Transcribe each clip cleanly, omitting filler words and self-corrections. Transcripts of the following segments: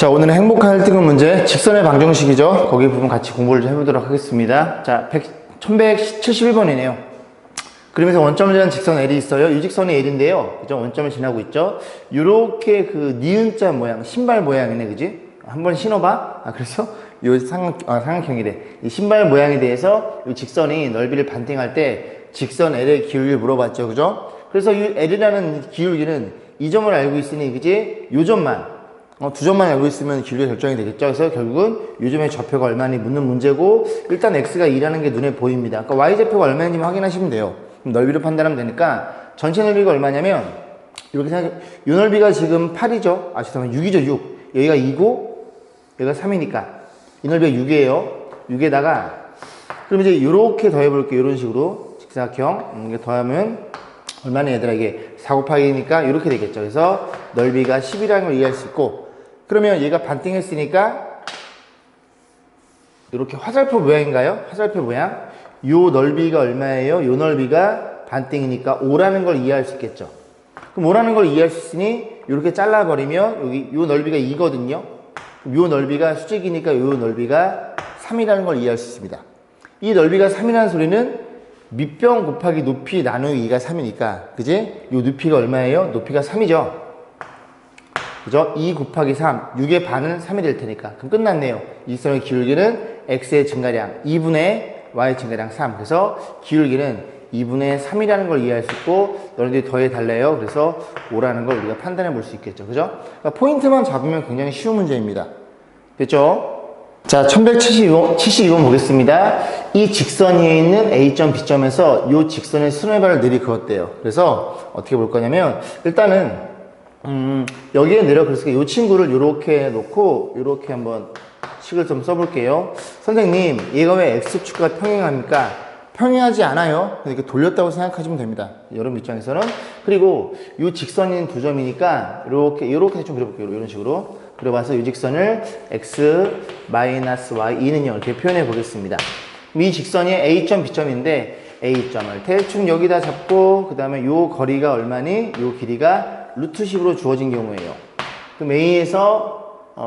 자, 오늘은 행복한 1등급 문제, 직선의 방정식이죠. 거기 부분 같이 공부를 좀 해보도록 하겠습니다. 자, 1171번이네요. 그러면서 원점을 지난 직선 L이 있어요. 이 직선이 L인데요. 그죠? 원점을 지나고 있죠. 요렇게 그 니은자 모양, 신발 모양이네, 그지? 한번 신어봐. 그래서 요 삼각형이래. 이 신발 모양에 대해서 이 직선이 넓이를 반띵할 때 직선 L의 기울기를 물어봤죠. 그죠? 그래서 이 L이라는 기울기는 이 점을 알고 있으니, 그지? 요 점만. 두 점만 알고 있으면 기울기가 결정이 되겠죠. 그래서 결국은 요즘의 좌표가 얼마니 묻는 문제고, 일단 x가 2라는 게 눈에 보입니다. 그러니까 y좌표가 얼마인지 확인하시면 돼요. 그럼 넓이를 판단하면 되니까 전체 넓이가 얼마냐면 이렇게 생각해. 이 넓이가 지금 8이죠. 죄송합니다. 6이죠. 6. 여기가 2고 여기가 3이니까 이 넓이가 6이에요. 6에다가 그럼 이제 이렇게 더해볼게요. 이런 식으로 직사각형 이게 더하면 얼마나 얘들아, 이게 4 곱하기니까 이렇게 되겠죠. 그래서 넓이가 10이라는 걸 이해할 수 있고, 그러면 얘가 반띵했으니까 이렇게 화살표 모양인가요? 화살표 모양. 요 넓이가 얼마예요? 요 넓이가 반띵이니까 5라는 걸 이해할 수 있겠죠. 그럼 5라는 걸 이해할 수 있으니 이렇게 잘라버리면 여기 요 넓이가 2거든요. 요 넓이가 수직이니까 요 넓이가 3이라는 걸 이해할 수 있습니다. 이 넓이가 3이라는 소리는 밑변 곱하기 높이 나누기 2가 3이니까, 그지? 요 높이가 얼마예요? 높이가 3이죠. 그죠? 2 곱하기 3, 6의 반은 3이 될 테니까. 그럼 끝났네요. 이 직선의 기울기는 x의 증가량 2분의 y의 증가량 3. 그래서 기울기는 2분의 3이라는 걸 이해할 수 있고, 너네들이 더해 달래요. 그래서 5라는 걸 우리가 판단해 볼 수 있겠죠. 그죠? 그러니까 포인트만 잡으면 굉장히 쉬운 문제입니다. 됐죠? 자, 1172번 보겠습니다. 이 직선 위에 있는 A점, B점에서 이 직선의 순회발을 내리 그었대요. 그래서 어떻게 볼 거냐면, 일단은 여기에 내려 그랬으니까 이 친구를 이렇게 놓고 이렇게 한번 식을 좀 써볼게요. 선생님, 얘가 왜 x축과 평행합니까? 평행하지 않아요. 이렇게 돌렸다고 생각하시면 됩니다. 여러분 입장에서는. 그리고 이 직선인 두 점이니까 이렇게 좀 그려볼게요. 이런 식으로 그려봐서 이 직선을 x 마이너스 y 2는 0 이렇게 표현해 보겠습니다. 이 직선이 A점, B점인데 A점을 대충 여기다 잡고, 그 다음에 요 거리가 얼마니? 요 길이가 루트 10으로 주어진 경우에요. 그럼 A에서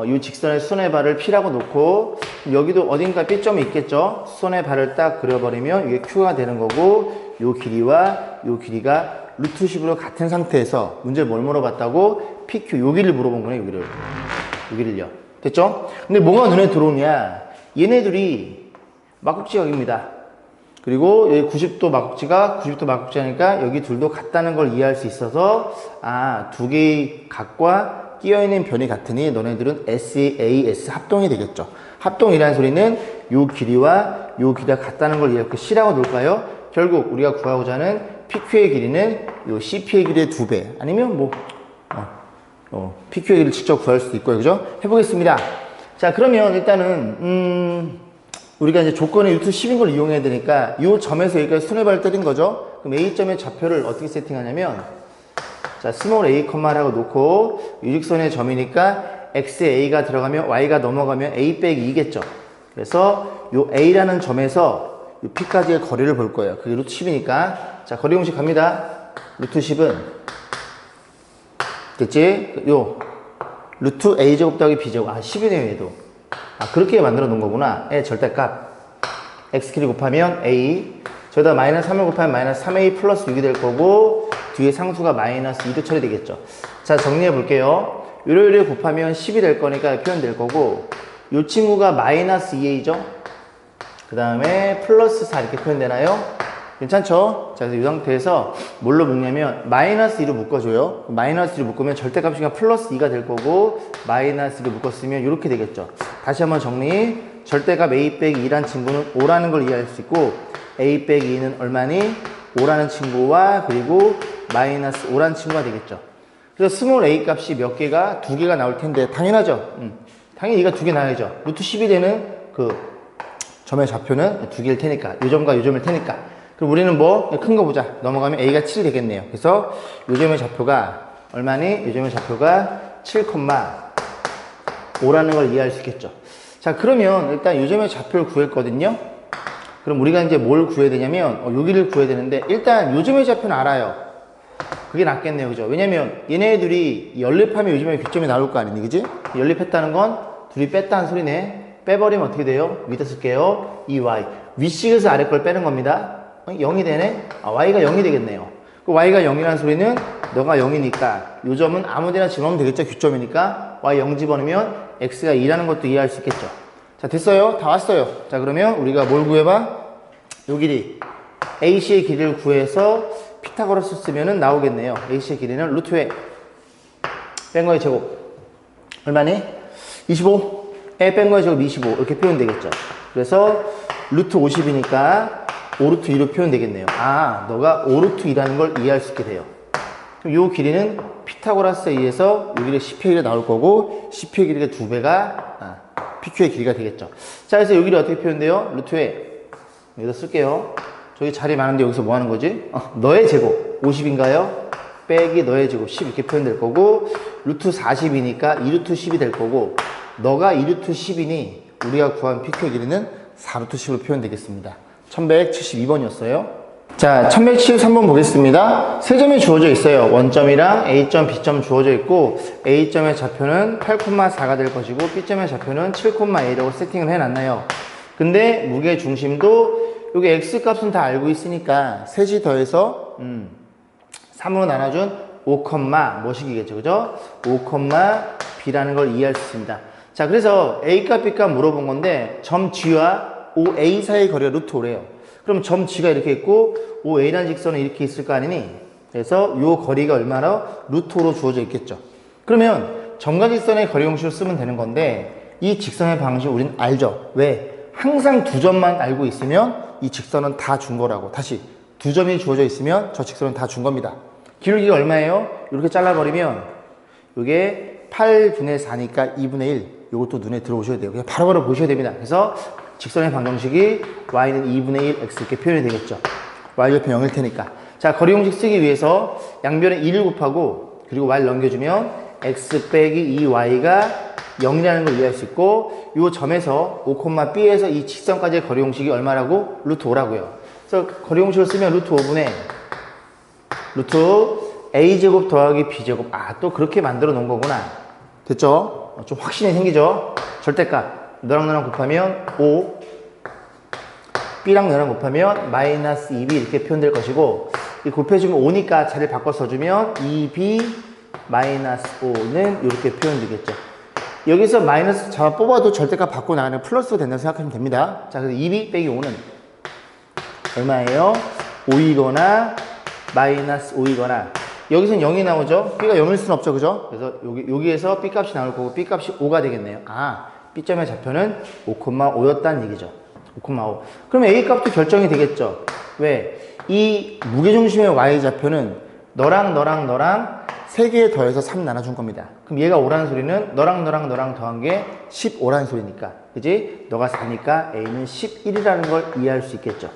이 직선의 수선의 발을 P라고 놓고, 여기도 어딘가 B점이 있겠죠. 수선의 발을 딱 그려버리면 이게 Q가 되는 거고, 요 길이와 요 길이가 루트 10으로 같은 상태에서 문제를 뭘 물어봤다고? PQ, 여기를 물어본 거네. 여기를요. 됐죠? 근데 뭐가 눈에 들어오냐? 얘네들이 막국지각입니다. 그리고 여기 90도 막국지가 90도 막국지하니까 여기 둘도 같다는 걸 이해할 수 있어서, 두 개의 각과 끼어있는 변이 같으니 너네들은 SAS 합동이 되겠죠. 합동이라는 소리는 요 길이와 요 길이가 같다는 걸 이해할 그 C라고 놓을까요? 결국 우리가 구하고자 하는 PQ의 길이는 요 CP의 길이의 2배, 아니면 PQ의 길이를 직접 구할 수도 있고요. 그죠? 해보겠습니다. 자, 그러면 일단은 우리가 이제 조건이 루트 10인 걸 이용해야 되니까 이 점에서 여기까지 순회발을 때린 거죠. 그럼 A점의 좌표를 어떻게 세팅하냐면, 자, 스몰 a, 라고 놓고 유직선의 점이니까 xA가 들어가면 y가 넘어가면 a 빼기 2겠죠. 그래서 요 A라는 점에서 요 P까지의 거리를 볼 거예요. 그게 루트 10이니까. 자, 거리 공식 갑니다. 루트 10은 됐지? 요 루트 a제곱 더하기 b제곱. 10이네요, 얘도. 그렇게 만들어 놓은 거구나. 절대값 x끼리 곱하면 a, 저기다 마이너스 3을 곱하면 마이너스 3a 플러스 6이 될 거고, 뒤에 상수가 마이너스 2도 처리되겠죠. 자, 정리해 볼게요. 요래 곱하면 10이 될 거니까 표현될 거고, 요 친구가 마이너스 2a죠. 그 다음에 플러스 4 이렇게 표현되나요? 괜찮죠? 자, 그래서 이 상태에서 뭘로 묶냐면 마이너스 2로 묶어줘요. 마이너스 2로 묶으면 절대값이 플러스 2가 될 거고, 마이너스 2로 묶었으면 이렇게 되겠죠. 다시 한번 정리. 절대값 a 빼기 2란 친구는 5라는 걸 이해할 수 있고, a 빼기 2는 얼마니? 5라는 친구와 그리고 마이너스 5라는 친구가 되겠죠. 그래서 스몰 a 값이 몇 개가? 2개가 나올 텐데 당연하죠. 당연히 얘가 2개 나와야죠. 루트 10이 되는 그 점의 좌표는 2개일 테니까, 요 점과 요 점일 테니까. 그럼 우리는 큰 거 보자. 넘어가면 a가 7이 되겠네요. 그래서 요 점의 좌표가 얼마니? 요 점의 좌표가 7,5라는 걸 이해할 수 있겠죠. 자, 그러면 일단 요 점의 좌표를 구했거든요. 그럼 우리가 이제 뭘 구해야 되냐면, 여기를 구해야 되는데, 일단 요 점의 좌표는 알아요. 그게 낫겠네요. 그죠? 왜냐면 얘네들이 연립하면 요즘에 교점이 나올 거 아니니, 그지? 연립했다는 건 둘이 뺐다는 소리네. 빼버리면 어떻게 돼요? 밑에 쓸게요. 이 y. 윗식에서 아래 걸 빼는 겁니다. 0이 되네? 아, y가 0이 되겠네요. 그 y가 0이라는 소리는 너가 0이니까 요 점은 아무 데나 집어넣으면 되겠죠? 교점이니까 y 0 집어넣으면 x가 2라는 것도 이해할 수 있겠죠? 자, 됐어요. 다 왔어요. 자, 그러면 우리가 뭘 구해봐? 요 길이. AC의 길이를 구해서 피타고라스 쓰면은 나오겠네요. AC의 길이는 루트에 뺀 거의 제곱. 얼마니? 25에 뺀 거의 제곱 25. 이렇게 표현되겠죠. 그래서 루트 50이니까 5루트 2로 표현되겠네요. 아, 너가 5루트 2라는 걸 이해할 수 있게 돼요. 그럼 요 길이는 피타고라스에 의해서 요 길이 CP의 길이가 나올 거고 CP의 길이가 2배가 PQ의 길이가 되겠죠. 자, 그래서 요 길이 어떻게 표현돼요? 루트에 여기다 쓸게요. 저기 자리 많은데 여기서 뭐 하는 거지? 너의 제곱 50인가요? 빼기 너의 제곱 10 이렇게 표현될 거고 루트 40이니까 2루트 10이 될 거고 너가 2루트 10이니 우리가 구한 PQ의 길이는 4루트 10으로 표현되겠습니다. 1172번이었어요. 자, 1173번 보겠습니다. 세 점이 주어져 있어요. 원점이랑 A점, B점 주어져 있고 A점의 좌표는 8,4가 될 것이고 B점의 좌표는 7,A라고 세팅을 해놨나요? 근데 무게 중심도 여기 X 값은 다 알고 있으니까 셋이 더해서 3으로 나눠준 5, 뭐식이겠죠, 그죠? 5, B라는 걸 이해할 수 있습니다. 자, 그래서 A값, B값 물어본 건데 점 G와 OA 사이의 거리가 루트 5래요. 그럼 점 G가 이렇게 있고 OA라는 직선은 이렇게 있을 거 아니니? 그래서 요 거리가 얼마나? 루트 5로 주어져 있겠죠. 그러면 점과 직선의 거리 공식을 쓰면 되는 건데 이 직선의 방식 우리는 알죠. 왜? 항상 두 점만 알고 있으면 이 직선은 다 준 거라고. 다시 두 점이 주어져 있으면 저 직선은 다 준 겁니다. 기울기가 얼마예요? 이렇게 잘라버리면 이게 8분의 4니까 2분의 1. 이것도 눈에 들어오셔야 돼요. 그냥 바로바로 보셔야 됩니다. 그래서 직선의 방정식이 y는 2분의 1 x 이렇게 표현이 되겠죠. y좌표 0일 테니까. 자, 거리 공식 쓰기 위해서 양변에 2를 곱하고 그리고 y를 넘겨주면 x 빼기 2y가 0이라는 걸 이해할 수 있고 이 점에서 5,b에서 이 직선까지의 거리 공식이 얼마라고? 루트 5라고요. 그래서 거리 공식을 쓰면 루트 5분의 루트 a제곱 더하기 b제곱. 아, 또 그렇게 만들어 놓은 거구나. 됐죠? 좀 확신이 생기죠? 절대값. 너랑 너랑 곱하면 5, B랑 너랑 곱하면 마이너스 2B 이렇게 표현될 것이고 이 곱해주면 5니까 자리를 바꿔 써주면 2B 마이너스 5는 이렇게 표현되겠죠. 여기서 마이너스 잡아 뽑아도 절대값 받고 나가는 플러스가 된다고 생각하시면 됩니다. 자, 그래서 2B 빼기 5는 얼마예요? 5이거나 마이너스 5이거나 여기서는 0이 나오죠? B가 0일 수는 없죠, 그죠? 그래서 여기에서 B 값이 나올 거고 B 값이 5가 되겠네요. 아, B점의 좌표는 5,5였다는 얘기죠. 5,5. 그러면 A 값도 결정이 되겠죠. 왜? 이 무게중심의 Y 좌표는 너랑 세 개에 더해서 3 나눠준 겁니다. 그럼 얘가 5라는 소리는 너랑 더한 게 15라는 소리니까. 그지? 너가 4니까 A는 11이라는 걸 이해할 수 있겠죠.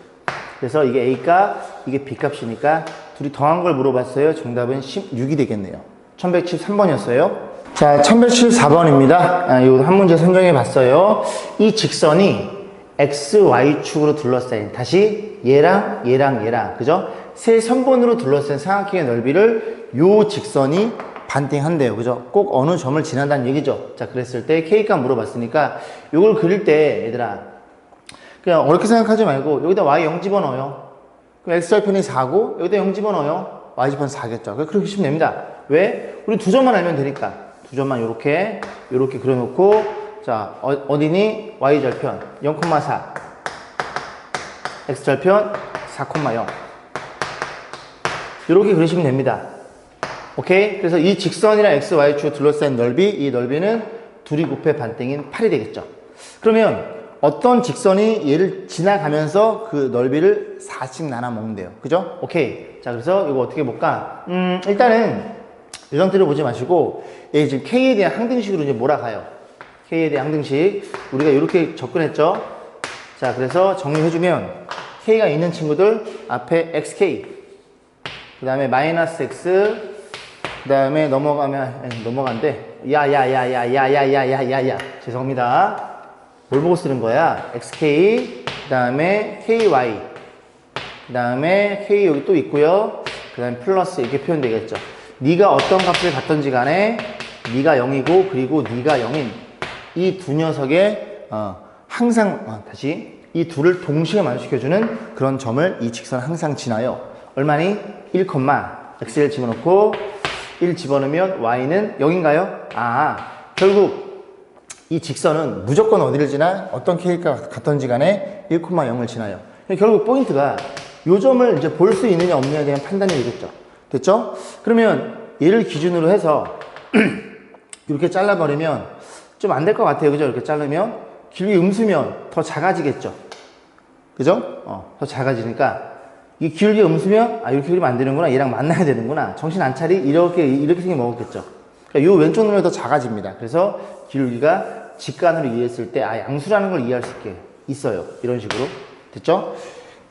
그래서 이게 A 값, 이게 B 값이니까 둘이 더한 걸 물어봤어요. 정답은 16이 되겠네요. 1173번이었어요. 자, 1174번입니다. 이거 한 문제 선정해 봤어요. 이 직선이 XY축으로 둘러싸인, 다시 얘랑, 그죠? 세 선본으로 둘러싼 삼각형의 넓이를 요 직선이 반띵한대요. 그죠? 꼭 어느 점을 지난다는 얘기죠. 자, 그랬을 때 K값 물어봤으니까 요걸 그릴 때, 얘들아, 그냥 어렵게 생각하지 말고 여기다 Y 0 집어넣어요. 그럼 X좌표는 4고 여기다 0 집어넣어요. Y좌표는 4겠죠. 그렇게 치면 됩니다. 왜? 우리 두 점만 알면 되니까. 두 점만 요렇게 그려놓고, 자, 어디니? Y절편 0,4, X절편 4,0. 이렇게 그리시면 됩니다. 오케이? 그래서 이 직선이랑 X, Y축을 둘러싼 넓이, 이 넓이는 둘이 곱해 반땡인 8이 되겠죠. 그러면 어떤 직선이 얘를 지나가면서 그 넓이를 4씩 나눠 먹는데요. 그죠? 오케이. 자, 그래서 이거 어떻게 볼까? 일단은 이 형태를 보지 마시고, 얘 지금 K에 대한 항등식으로 이제 몰아가요. K에 대한 항등식. 우리가 이렇게 접근했죠? 자, 그래서 정리해주면, K가 있는 친구들, 앞에 XK, 그 다음에 마이너스 X, 그 다음에 넘어간대. 야야야야야야야야야야. 죄송합니다. 뭘 보고 쓰는 거야? XK, 그 다음에 KY, 그 다음에 K 여기 또 있고요. 그 다음에 플러스 이렇게 표현되겠죠. 네가 어떤 값을 갖던지 간에 네가 0이고 그리고 네가 0인 이 두 녀석의 항상 다시 이 둘을 동시에 만족시켜주는 그런 점을 이 직선은 항상 지나요. 얼마니? 1, x를 집어넣고 1 집어넣으면 y는 0인가요? 결국 이 직선은 무조건 어디를 지나? 어떤 k가 같던지 간에 1, 0을 지나요. 결국 포인트가 요 점을 이제 볼 수 있느냐 없느냐에 대한 판단이 되겠죠. 됐죠? 그러면 얘를 기준으로 해서 이렇게 잘라버리면 좀 안 될 것 같아요. 그죠? 이렇게 자르면 길이 음수면 더 작아지겠죠. 그죠? 더 작아지니까 이 길게 음수면 이렇게 그리면 안 되는구나. 얘랑 만나야 되는구나. 정신 안 차리? 이렇게 생겨 먹었겠죠. 그러니까 요 왼쪽 눈이 더 작아집니다. 그래서 기울기가 직간으로 이해했을 때 양수라는 걸 이해할 수 있게 있어요. 이런 식으로. 됐죠?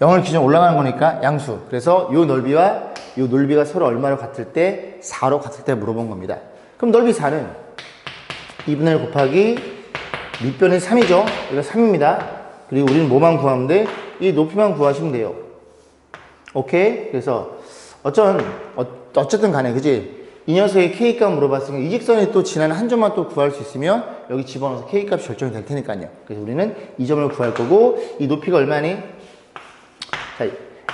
0을 기준 올라가는 거니까 양수. 그래서 요 넓이와 요 넓이가 서로 얼마로 같을 때 4로 같을 때 물어본 겁니다. 그럼 넓이 4는 2분의 1 곱하기 밑변이 3이죠. 여기가 3입니다. 그리고 우리는 뭐만 구하면 돼? 이 높이만 구하시면 돼요. 오케이? 그래서 어쨌든 간에 그지? 이 녀석의 K값 물어봤으니까 이 직선이 또 지나는 한 점만 또 구할 수 있으면 여기 집어넣어서 K값이 결정이 될 테니까요. 그래서 우리는 이 점을 구할 거고 이 높이가 얼마니? 자,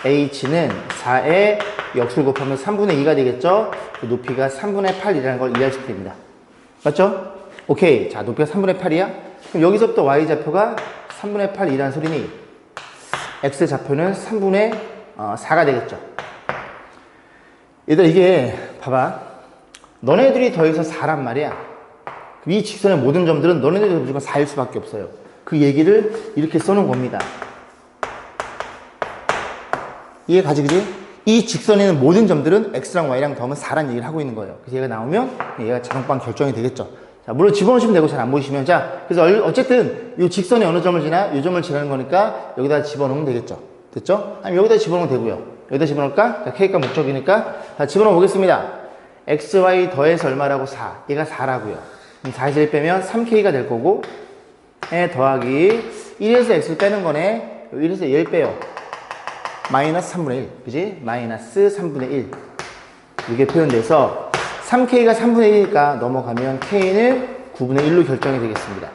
H는 4에 역수를 곱하면 3분의 2가 되겠죠? 그 높이가 3분의 8이라는 걸 이해할 수 있게 됩니다. 맞죠? 오케이. 자, 높이가 3분의 8이야? 그럼 여기서부터 Y좌표가 3분의 8이라는 소리니 X좌표는 3분의 4가 되겠죠. 얘들 이게 봐봐. 너네들이 더해서 4란 말이야. 이 직선의 모든 점들은 너네들이 무조건 4일 수밖에 없어요. 그 얘기를 이렇게 써놓은 겁니다. 이해 가지, 그지? 이 직선에 있는 모든 점들은 x랑 y랑 더하면 4란 얘기를 하고 있는 거예요. 그래서 얘가 나오면 얘가 자동방 결정이 되겠죠. 자, 물론 집어넣으시면 되고 잘 안 보이시면. 자, 그래서 어쨌든 이 직선이 어느 점을 지나? 이 점을 지나는 거니까 여기다 집어넣으면 되겠죠. 됐죠? 아니면 여기다 집어넣으면 되고요. 여기다 집어넣을까? 자, k가 목적이니까. 자, 집어넣어 보겠습니다. x, y 더해서 얼마라고? 4. 얘가 4라고요. 그럼 4에서 1 빼면 3k가 될 거고, 에 더하기 1에서 x를 빼는 거네. 1에서 1 빼요. 마이너스 3분의 1. 그지? 마이너스 3분의 1. 이게 표현돼서 3k가 3분의 1이니까 넘어가면 k는 9분의 1로 결정이 되겠습니다.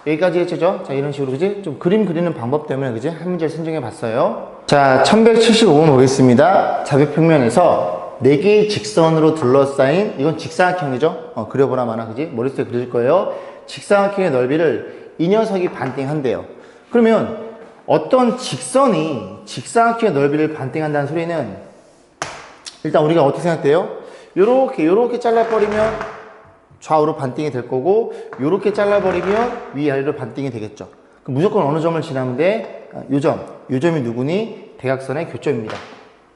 여기까지 했죠? 자, 이런 식으로, 그지? 좀 그림 그리는 방법 때문에, 그지? 한 문제를 선정해 봤어요. 자, 1175번 보겠습니다. 좌표평면에서 4개의 직선으로 둘러싸인, 이건 직사각형이죠? 그려보라 마나, 그지? 머릿속에 그려질 거예요. 직사각형의 넓이를 이 녀석이 반띵한대요. 그러면 어떤 직선이 직사각형의 넓이를 반띵한다는 소리는 일단 우리가 어떻게 생각돼요? 요렇게 잘라버리면 좌우로 반띵이 될 거고, 요렇게 잘라버리면 위아래로 반띵이 되겠죠. 그럼 무조건 어느 점을 지나면 돼? 요 점이 누구니? 대각선의 교점입니다.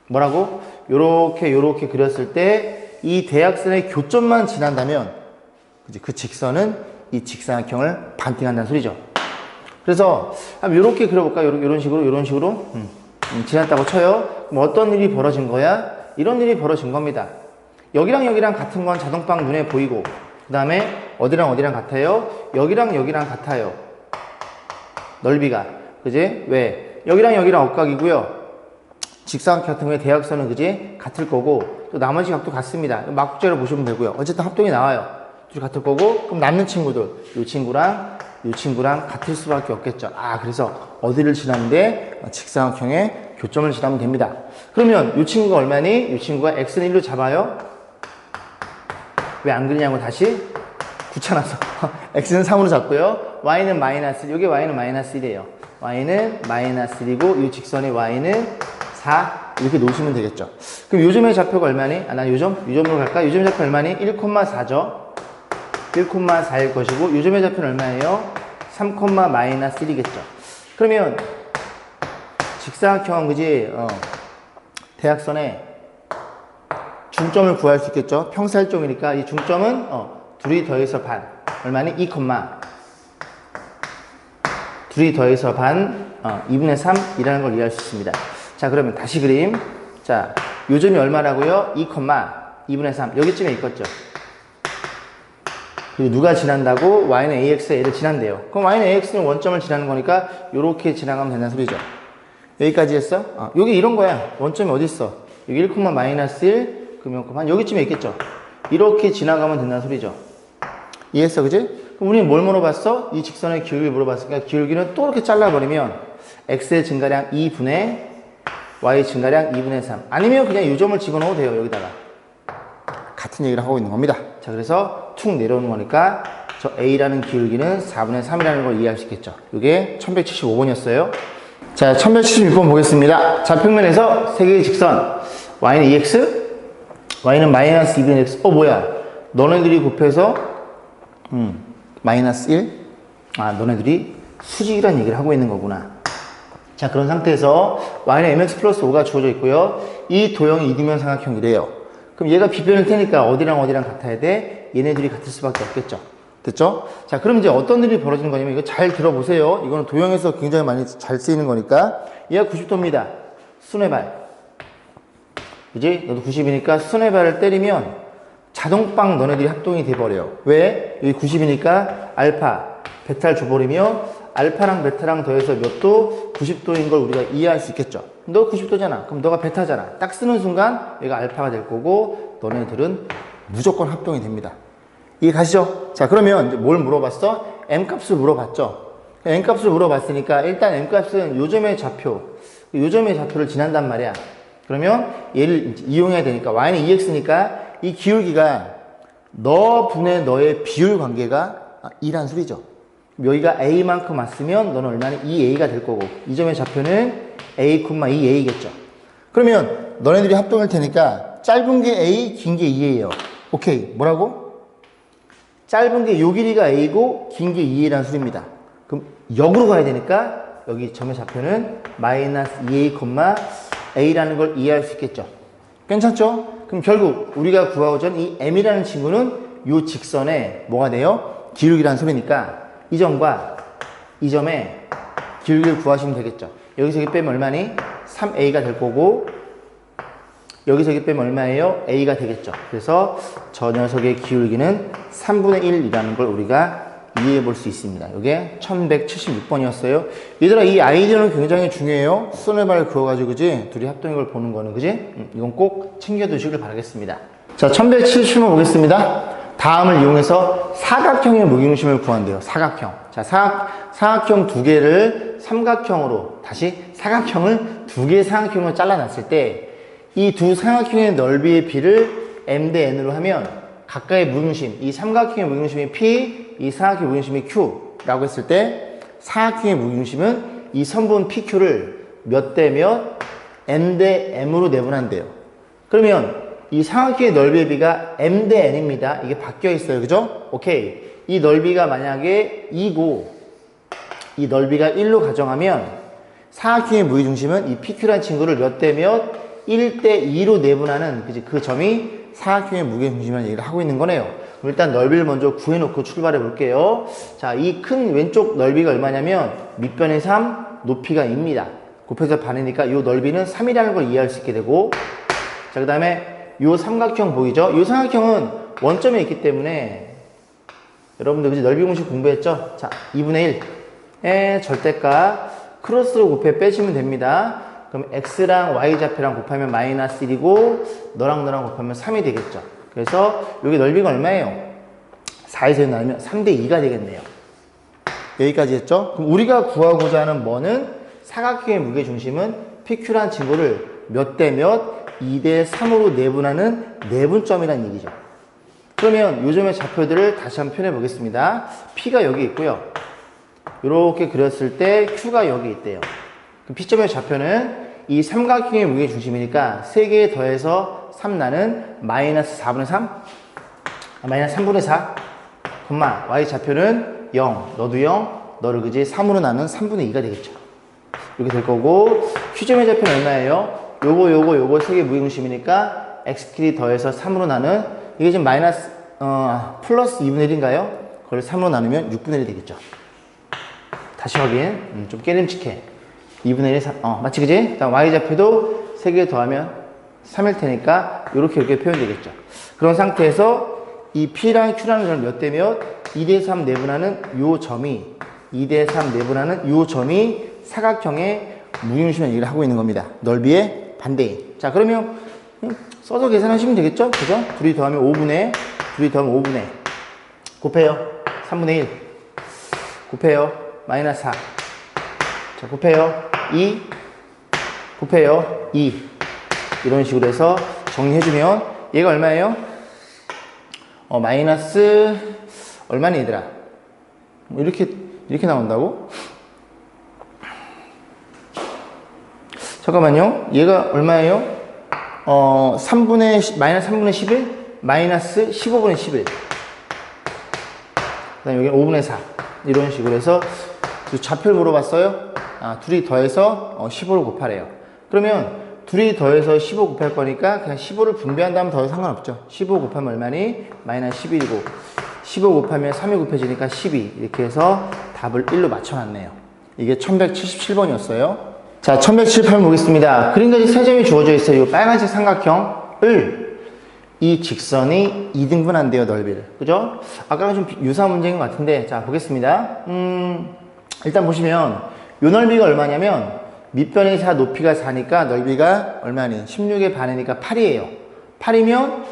뭐라고? 요렇게 그렸을 때 이 대각선의 교점만 지난다면 그 직선은 이 직사각형을 반띵한다는 소리죠. 그래서 요렇게 그려볼까? 요런 식으로 지났다고 쳐요. 그럼 어떤 일이 벌어진 거야? 이런 일이 벌어진 겁니다. 여기랑 같은 건 자동방 눈에 보이고, 그 다음에 어디랑 같아요? 여기랑 같아요. 넓이가. 그지? 왜? 여기랑 엇각이고요. 직사각형 같은 경우에 대각선은 그지? 같을 거고, 또 나머지 각도 같습니다. 막국자로 보시면 되고요. 어쨌든 합동이 나와요. 둘이 같을 거고, 그럼 남는 친구들, 요 친구랑 같을 수밖에 없겠죠. 그래서 어디를 지나는데? 직사각형의 교점을 지나면 됩니다. 그러면 요 친구가 얼마니? 요 친구가 x는 1로 잡아요. 왜 안 그리냐고 다시? 귀찮아서. x는 3으로 잡고요. y는 마이너스, 여기 y는 마이너스 1이에요. y는 마이너스 1이고, 이 직선의 y는 4. 이렇게 놓으시면 되겠죠. 그럼 요점의 좌표가 얼마니? 난 요점으로 갈까? 요점의 좌표 얼마니? 1,4죠. 1,4일 것이고, 요점의 좌표는 얼마예요? 3, 마이너스 1이겠죠. 그러면 직사각형, 그지? 대각선에 중점을 구할 수 있겠죠. 평살점이니까 이 중점은 둘이 더해서 반. 얼마니? 2, 둘이 더해서 반 2분의 3이라는 걸 이해할 수 있습니다. 자, 그러면 다시 그림. 자, 요점이 얼마라고요? 2분의 3. 여기쯤에 있겠죠. 그리고 누가 지난다고? y는 ax에 얘를 지난대요. 그럼 y는 ax는 원점을 지나는 거니까 요렇게 지나가면 된다는 소리죠. 여기까지 했어? 여기 이런 거야. 원점이 어디 있어? 여기 1, 마이너스 1, 그러면 한 여기쯤에 있겠죠. 이렇게 지나가면 된다는 소리죠. 이해했어, 그지? 그럼 우리는 뭘 물어봤어? 이 직선의 기울기를 물어봤으니까 기울기는 또 이렇게 잘라버리면 x의 증가량 2분의 y 증가량 2분의 3. 아니면 그냥 이 점을 집어넣어도 돼요, 여기다가. 같은 얘기를 하고 있는 겁니다. 자, 그래서 툭 내려오는 거니까 저 a라는 기울기는 4분의 3이라는 걸 이해할 수 있겠죠. 이게 1175번이었어요. 자, 1176번 보겠습니다. 좌평면에서 세 개의 직선 y는 2x, y는 마이너스 2분의 x. 뭐야? 너네들이 곱해서 마이너스 1? 너네들이 수직이라는 얘기를 하고 있는 거구나. 자, 그런 상태에서 y는 mx 플러스 5가 주어져 있고요. 이 도형이 이등변 삼각형이래요. 그럼 얘가 비변일 테니까 어디랑 어디랑 같아야 돼? 얘네들이 같을 수밖에 없겠죠. 됐죠? 자, 그럼 이제 어떤 일이 벌어지는 거냐면 이거 잘 들어보세요. 이거는 도형에서 굉장히 많이 잘 쓰이는 거니까. 얘가 90도입니다. 순회발. 그지? 너도 90이니까 순회발을 때리면 자동빵 너네들이 합동이 돼버려요. 왜? 여기 90이니까 알파, 베타를 줘버리면 알파랑 베타랑 더해서 몇 도? 90도인 걸 우리가 이해할 수 있겠죠. 너 90도잖아. 그럼 너가 베타잖아. 딱 쓰는 순간 얘가 알파가 될 거고 너네들은 무조건 합동이 됩니다. 이해 가시죠? 자, 그러면 이제 뭘 물어봤어? m값을 물어봤죠. m값을 물어봤으니까 일단 m값은 요점의 좌표, 요점의 좌표를 지난단 말이야. 그러면 얘를 이용해야 되니까 y는 2x니까 이 기울기가 너 분의 너의 비율 관계가 2란 소리죠. 여기가 a만큼 왔으면 너는 얼마나 2a가 될 거고 이 점의 좌표는 a, 2a겠죠. 그러면 너네들이 합동할 테니까 짧은 게 a, 긴 게 2a예요. 오케이. 뭐라고? 짧은 게 요 길이가 a고 긴 게 2a라는 소리입니다. 그럼 역으로 가야 되니까 여기 점의 좌표는 마이너스 2a, a라는 걸 이해할 수 있겠죠. 괜찮죠? 그럼 결국 우리가 구하고자 하는 이 m이라는 친구는 요 직선에 뭐가 돼요? 기울기라는 소리니까 이 점과 이 점의 기울기를 구하시면 되겠죠. 여기서 여기 빼면 얼마니? 3a가 될 거고 여기서 여기 빼면 얼마예요? a가 되겠죠. 그래서 저 녀석의 기울기는 3분의 1이라는 걸 우리가 이해해 볼 수 있습니다. 이게 1176번이었어요. 얘들아, 이 아이디어는 굉장히 중요해요. 순회발 그어가지고, 그지? 둘이 합동인 걸 보는 거는, 그지? 이건 꼭 챙겨두시길 바라겠습니다. 자, 1177번 보겠습니다. 다음을 이용해서 사각형의 무게중심을 구한대요. 사각형. 자, 사각형 두 개를 삼각형으로, 다시 사각형을 두 개의 사각형으로 잘라놨을 때, 이 두 삼각형의 넓이의 비를 m 대 n으로 하면 각각의 무게중심, 이 삼각형의 무게중심이 p, 이 사각형의 무게중심이 q라고 했을 때 사각형의 무게중심은 이 선분 pq를 몇 대 몇, n 대 m으로 내분한대요. 그러면 이 삼각형의 넓이의 비가 m 대 n입니다. 이게 바뀌어 있어요. 그죠? 오케이. 이 넓이가 만약에 2고 이 넓이가 1로 가정하면 사각형의 무게중심은 이 pq라는 친구를 몇 대 몇, 1대 2로 내분하는 그 점이 사각형의 무게중심이라는 얘기를 하고 있는 거네요. 그럼 일단 넓이를 먼저 구해놓고 출발해 볼게요. 자, 이 큰 왼쪽 넓이가 얼마냐면 밑변이 3, 높이가 2입니다. 곱해서 반이니까 이 넓이는 3이라는 걸 이해할 수 있게 되고, 자, 그 다음에 이 삼각형 보이죠? 이 삼각형은 원점에 있기 때문에 여러분들 그치 넓이 공식 공부했죠? 자, 2분의 1의 절대값 크로스로 곱해 빼시면 됩니다. 그럼 x랑 y 좌표랑 곱하면 마이너스 1이고 너랑 곱하면 3이 되겠죠. 그래서 여기 넓이가 얼마예요? 4에서 1 나누면 3대 2가 되겠네요. 여기까지 했죠? 그럼 우리가 구하고자 하는 뭐는 사각형의 무게중심은 PQ라는 친구를 몇 대 몇, 2대 3으로 내분하는 내분점이라는 얘기죠. 그러면 요 점의 좌표들을 다시 한번 표현해 보겠습니다. P가 여기 있고요. 이렇게 그렸을 때 Q가 여기 있대요. 그럼 P점의 좌표는 이 삼각형의 무게중심이니까 3개 더해서 3 나는 마이너스 4분의 3? 마이너스 3분의 4? Y 좌표는 0, 너도 0, 너를 그지 3으로 나눈 3분의 2가 되겠죠. 이렇게 될 거고, Q점의 좌표는 얼마예요? 요거 3개 무게중심이니까 X끼리 더해서 3으로 나눈, 이게 지금 마이너스, 플러스 2분의 1인가요? 그걸 3으로 나누면 6분의 1이 되겠죠. 다시 확인. 좀 깨름칙해. 2분의 1이 3, 맞지, 그지? 다음 Y좌표도 3개 더하면 3일 테니까, 이렇게 표현되겠죠. 그런 상태에서 이 P랑 Q라는 걸 몇 대 몇, 2대 3 내분하는 요 점이, 2대 3 내분하는 요 점이 사각형의 무게중심이라는 얘기를 하고 있는 겁니다. 넓이의 반대인. 자, 그러면 써서 계산하시면 되겠죠? 그죠? 둘이 더하면 5분의, 둘이 더하면 5분의. 곱해요. 3분의 1. 곱해요. 마이너스 4. 자, 곱해요. 2. 곱해요. 2. 이런 식으로 해서 정리해주면 얘가 얼마예요? 마이너스 얼마니 얘들아? 이렇게 나온다고? 잠깐만요. 얘가 얼마예요? 마이너스 3분의 11? 마이너스 15분의 11. 그 다음에 여기는 5분의 4. 이런 식으로 해서 좌표를 물어봤어요. 둘이 더해서 15를 곱하래요. 그러면 둘이 더해서 15 곱할 거니까 그냥 15를 분배한다면 더해도 상관없죠. 15 곱하면 얼마니? 마이너스 11이고 15 곱하면 3이 곱해지니까 12. 이렇게 해서 답을 1로 맞춰놨네요. 이게 1177번이었어요. 자, 1178번 보겠습니다. 그림까지 3점이 주어져 있어요. 이 빨간색 삼각형을 이 직선이 2등분한대요, 넓이를. 그죠? 아까랑 좀 유사한 문제인 것 같은데, 자, 보겠습니다. 일단 보시면, 요 넓이가 얼마냐면, 밑변이 4, 높이가 4니까 넓이가 얼마니? 16의 반이니까 8이에요. 8이면,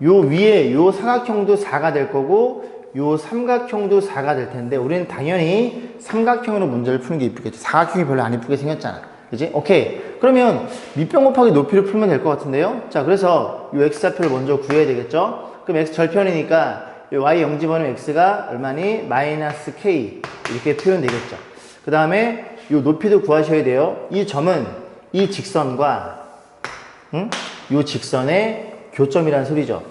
요 위에 요 사각형도 4가 될 거고, 요 삼각형도 4가 될 텐데, 우리는 당연히 삼각형으로 문제를 푸는 게 이쁘겠죠. 사각형이 별로 안 이쁘게 생겼잖아. 그지? 오케이. 그러면 밑변 곱하기 높이를 풀면 될 것 같은데요. 자, 그래서 이 x좌표를 먼저 구해야 되겠죠. 그럼 x 절편이니까 이 y 영지번호 x가 얼마니? 마이너스 k 이렇게 표현되겠죠. 그 다음에 이 높이도 구하셔야 돼요. 이 점은 이 직선과 이 직선의 교점이라는 소리죠.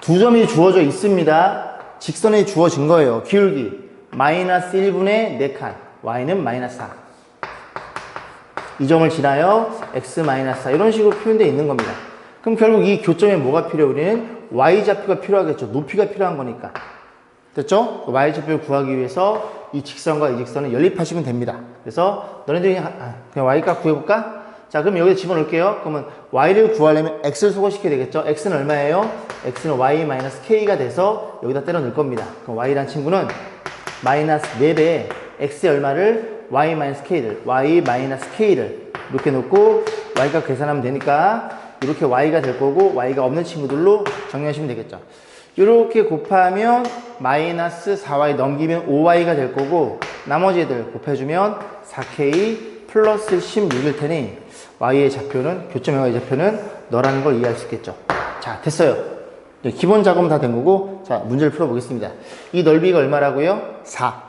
두 점이 주어져 있습니다. 직선이 주어진 거예요. 기울기 마이너스 1분의 4칸, y는 마이너스 4. 이 점을 지나요 x 마이너스 4 이런 식으로 표현되어 있는 겁니다. 그럼 결국 이 교점에 뭐가 필요해요? 우리는 y좌표가 필요하겠죠. 높이가 필요한 거니까. 됐죠? y좌표를 구하기 위해서 이 직선과 이 직선을 연립하시면 됩니다. 그래서 너네들이 그냥 y값 구해볼까? 자, 그럼 여기다 집어넣을게요. 그러면 y를 구하려면 x를 소거시켜야 되겠죠? x는 얼마예요? x는 y 마이너스 k가 돼서 여기다 때려 넣을 겁니다. 그럼 y란 친구는 마이너스 4배에 x의 얼마를 y 마이너스 k를 y 마이너스 k를 이렇게 놓고 y값 계산하면 되니까 이렇게 y가 될 거고 y가 없는 친구들로 정리하시면 되겠죠. 이렇게 곱하면 마이너스 4y 넘기면 5y가 될 거고 나머지 애들 곱해주면 4k 플러스 16일 테니 y의 좌표는 교점의 y 좌표는 너라는 걸 이해할 수 있겠죠. 자, 됐어요. 기본 작업은 다 된 거고 자, 문제를 풀어보겠습니다. 이 넓이가 얼마라고요? 4.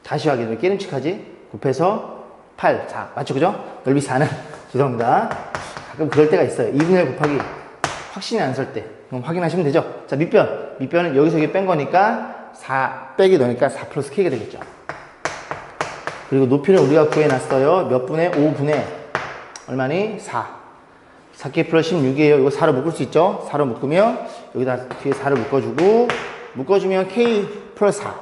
다시 확인을 깨름칙하지? 곱해서 8, 4. 맞죠? 그죠? 넓이 4는 죄송합니다. 가끔 그럴 때가 있어요. 2분의 1 곱하기 확신이 안 설 때. 그럼 확인하시면 되죠? 자, 밑변. 밑변은 여기서 여기 뺀 거니까 4 빼기 넣으니까 4 플러스 k가 되겠죠. 그리고 높이는 우리가 구해놨어요. 몇 분의? 5분의 얼마니? 4. 4k 플러스 16이에요. 이거 4로 묶을 수 있죠? 4로 묶으면 여기다 뒤에 4를 묶어주고 묶어주면 k 플러스 4.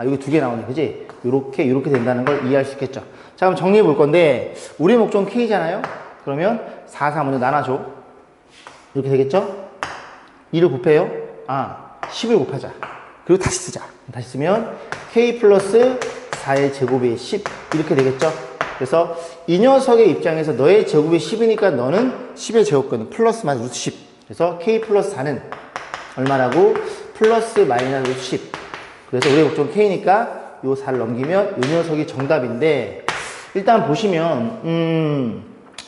여기 두 개 나오네. 그지? 요렇게 된다는 걸 이해할 수 있겠죠. 자, 그럼 정리해 볼 건데 우리 목적은 k잖아요. 그러면 4, 4 먼저 나눠줘. 이렇게 되겠죠? 2를 곱해요. 10을 곱하자. 그리고 다시 쓰자. 다시 쓰면 k 플러스 4의 제곱이 10 이렇게 되겠죠? 그래서 이 녀석의 입장에서 너의 제곱이 10이니까 너는 10의 제곱근 플러스 마이너스 루트 10. 그래서 k 플러스 4는 얼마라고? 플러스 마이너스 루트 10. 그래서 우리의 목적은 k니까 요 4를 넘기면 이 녀석이 정답인데 일단 보시면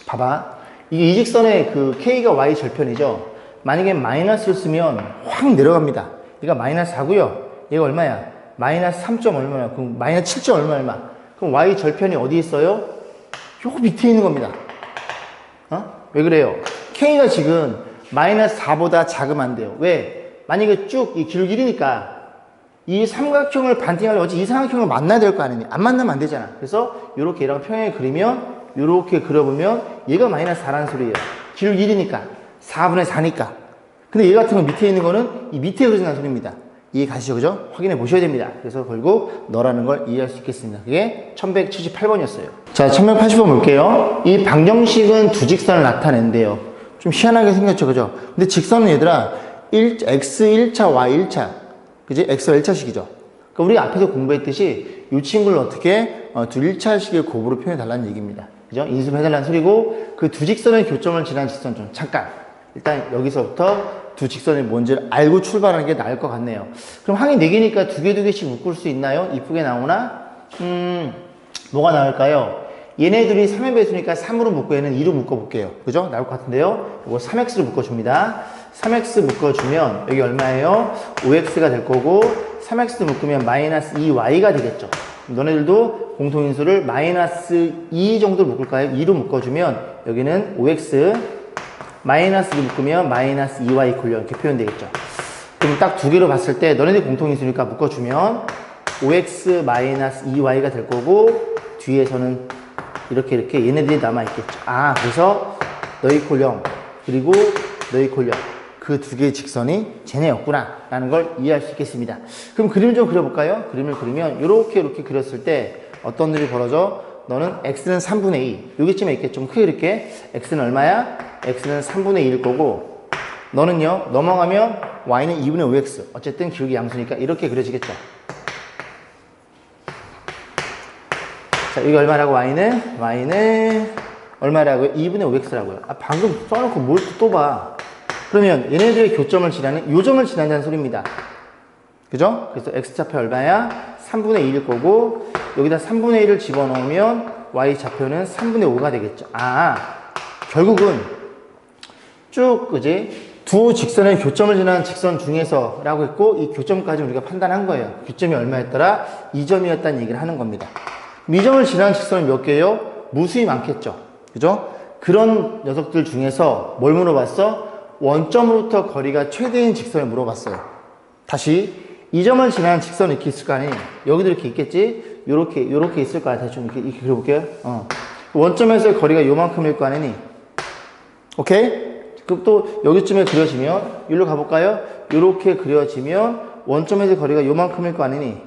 봐봐. 이 직선의 그 k가 y 절편이죠. 만약에 마이너스를 쓰면 확 내려갑니다. 얘가 마이너스 4고요. 얘가 얼마야? 마이너스 3점 얼마야? 그럼 마이너스 7점 얼마? 그럼 y 절편이 어디 있어요? 요 밑에 있는 겁니다. 왜 그래요? k가 지금 마이너스 4보다 작으면 안 돼요. 왜? 만약에 쭉 이 기울기 1이니까 이 삼각형을 반띵하려면 어차피 이 삼각형을 만나야 될 거 아니니? 안 만나면 안 되잖아. 그래서 이렇게 얘랑 평행을 그리면 이렇게 그려보면 얘가 마이너스 4라는 소리예요. 기울기 1이니까 4분의 4니까. 근데 얘 같은 건 밑에 있는 거는 이 밑에 그려진다는 소리입니다. 이해 가시죠? 그죠? 확인해 보셔야 됩니다. 그래서 결국 너라는 걸 이해할 수 있겠습니다. 그게 1178번이었어요. 자, 1180번 볼게요. 이 방정식은 두 직선을 나타낸대요. 좀 희한하게 생겼죠? 그죠? 근데 직선은 얘들아 x 1차, y 1차. 그지? x와 1차식이죠. 그러니까 우리 앞에서 공부했듯이 이 친구를 어떻게 두 1차식의 곱으로 표현해 달라는 얘기입니다. 그죠? 인수해달라는 소리고 그 두 직선의 교점을 지난 직선 좀 잠깐 일단 여기서부터 두 직선이 뭔지를 알고 출발하는 게 나을 것 같네요. 그럼 항이 4개니까 두 개씩 묶을 수 있나요? 이쁘게 나오나? 뭐가 나을까요? 얘네들이 3의 배수니까 3으로 묶고 얘는 2로 묶어볼게요. 그죠? 나올 것 같은데요? 이거 3x로 묶어줍니다. 3x 묶어주면 여기 얼마예요? 5x가 될 거고 3x 묶으면 마이너스 2y가 되겠죠. 너네들도 공통인수를 마이너스 2 정도 묶을까요? 2로 묶어주면 여기는 5x 마이너스 2 묶으면 마이너스 2y 콜려 이렇게 표현되겠죠. 그럼 딱 두 개로 봤을 때 너네들 공통인수니까 묶어주면 5x 마이너스 2y가 될 거고 뒤에서는 이렇게 얘네들이 남아있겠죠. 아, 그래서 너희 콜령 그리고 너희 콜령 그 두 개의 직선이 쟤네였구나 라는 걸 이해할 수 있겠습니다. 그럼 그림 좀 그려볼까요? 그림을 그리면 이렇게 그렸을 때 어떤 일이 벌어져? 너는 x는 3분의 2 여기쯤에 있겠죠. 좀 크게 이렇게 x는 얼마야? x는 3분의 2일 거고 너는요 넘어가면 y는 2분의 5x 어쨌든 기울기 양수니까 이렇게 그려지겠죠. 자, 이게 얼마라고 y는 얼마라고요? 2분의 5x라고요. 아, 방금 써놓고 뭘 또 봐. 그러면 얘네들의 교점을 지나는 요점을 지난다는 소리입니다. 그죠? 그래서 x좌표 얼마야? 3분의 2일 거고 여기다 3분의 1을 집어넣으면 y좌표는 3분의 5가 되겠죠. 아, 결국은 쭉 그지? 두 직선의 교점을 지나는 직선 중에서 라고 했고 이 교점까지 우리가 판단한 거예요. 교점이 얼마였더라? 2점이었다는 얘기를 하는 겁니다. 이 점을 지나는 직선이 몇 개예요? 무수히 많겠죠. 그죠? 그런 녀석들 중에서 뭘 물어봤어? 원점으로부터 거리가 최대인 직선을 물어봤어요. 다시 이 점을 지나는 직선이 이렇게 있을 거 아니에요? 여기도 이렇게 있겠지? 요렇게 있을 거 아니에요? 대충 이렇게 그려볼게요. 원점에서의 거리가 요만큼일 거 아니니? 오케이? 그럼 또 여기쯤에 그려지면 여기로 가볼까요? 요렇게 그려지면 원점에서의 거리가 요만큼일 거 아니니?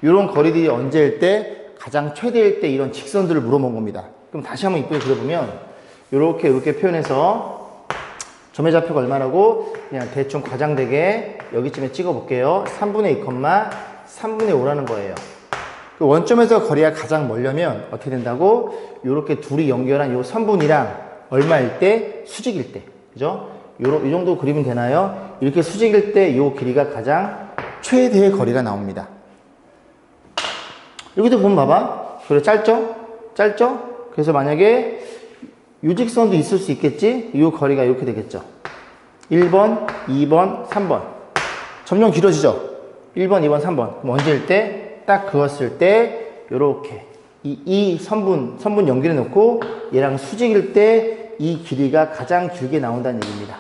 요런 거리들이 언제일 때? 가장 최대일 때 이런 직선들을 물어본 겁니다. 그럼 다시 한번 이쁘게 그려보면 요렇게 표현해서 점의 좌표가 얼마라고 그냥 대충 과장되게 여기쯤에 찍어볼게요. 3분의 2, 3분의 5라는 거예요. 그 원점에서 거리가 가장 멀려면 어떻게 된다고? 요렇게 둘이 연결한 요 선분이랑 얼마일 때? 수직일 때. 그죠? 이 정도 그리면 되나요? 이렇게 수직일 때 요 길이가 가장 최대의 거리가 나옵니다. 여기도 보면 봐봐. 그래, 짧죠? 그래서 만약에 유직선도 있을 수 있겠지? 이 거리가 이렇게 되겠죠. 1번, 2번, 3번. 점점 길어지죠? 1번, 2번, 3번. 그럼 언제일 때? 딱 그었을 때, 요렇게. 이 선분 연결해 놓고, 얘랑 수직일 때 이 길이가 가장 길게 나온다는 얘기입니다.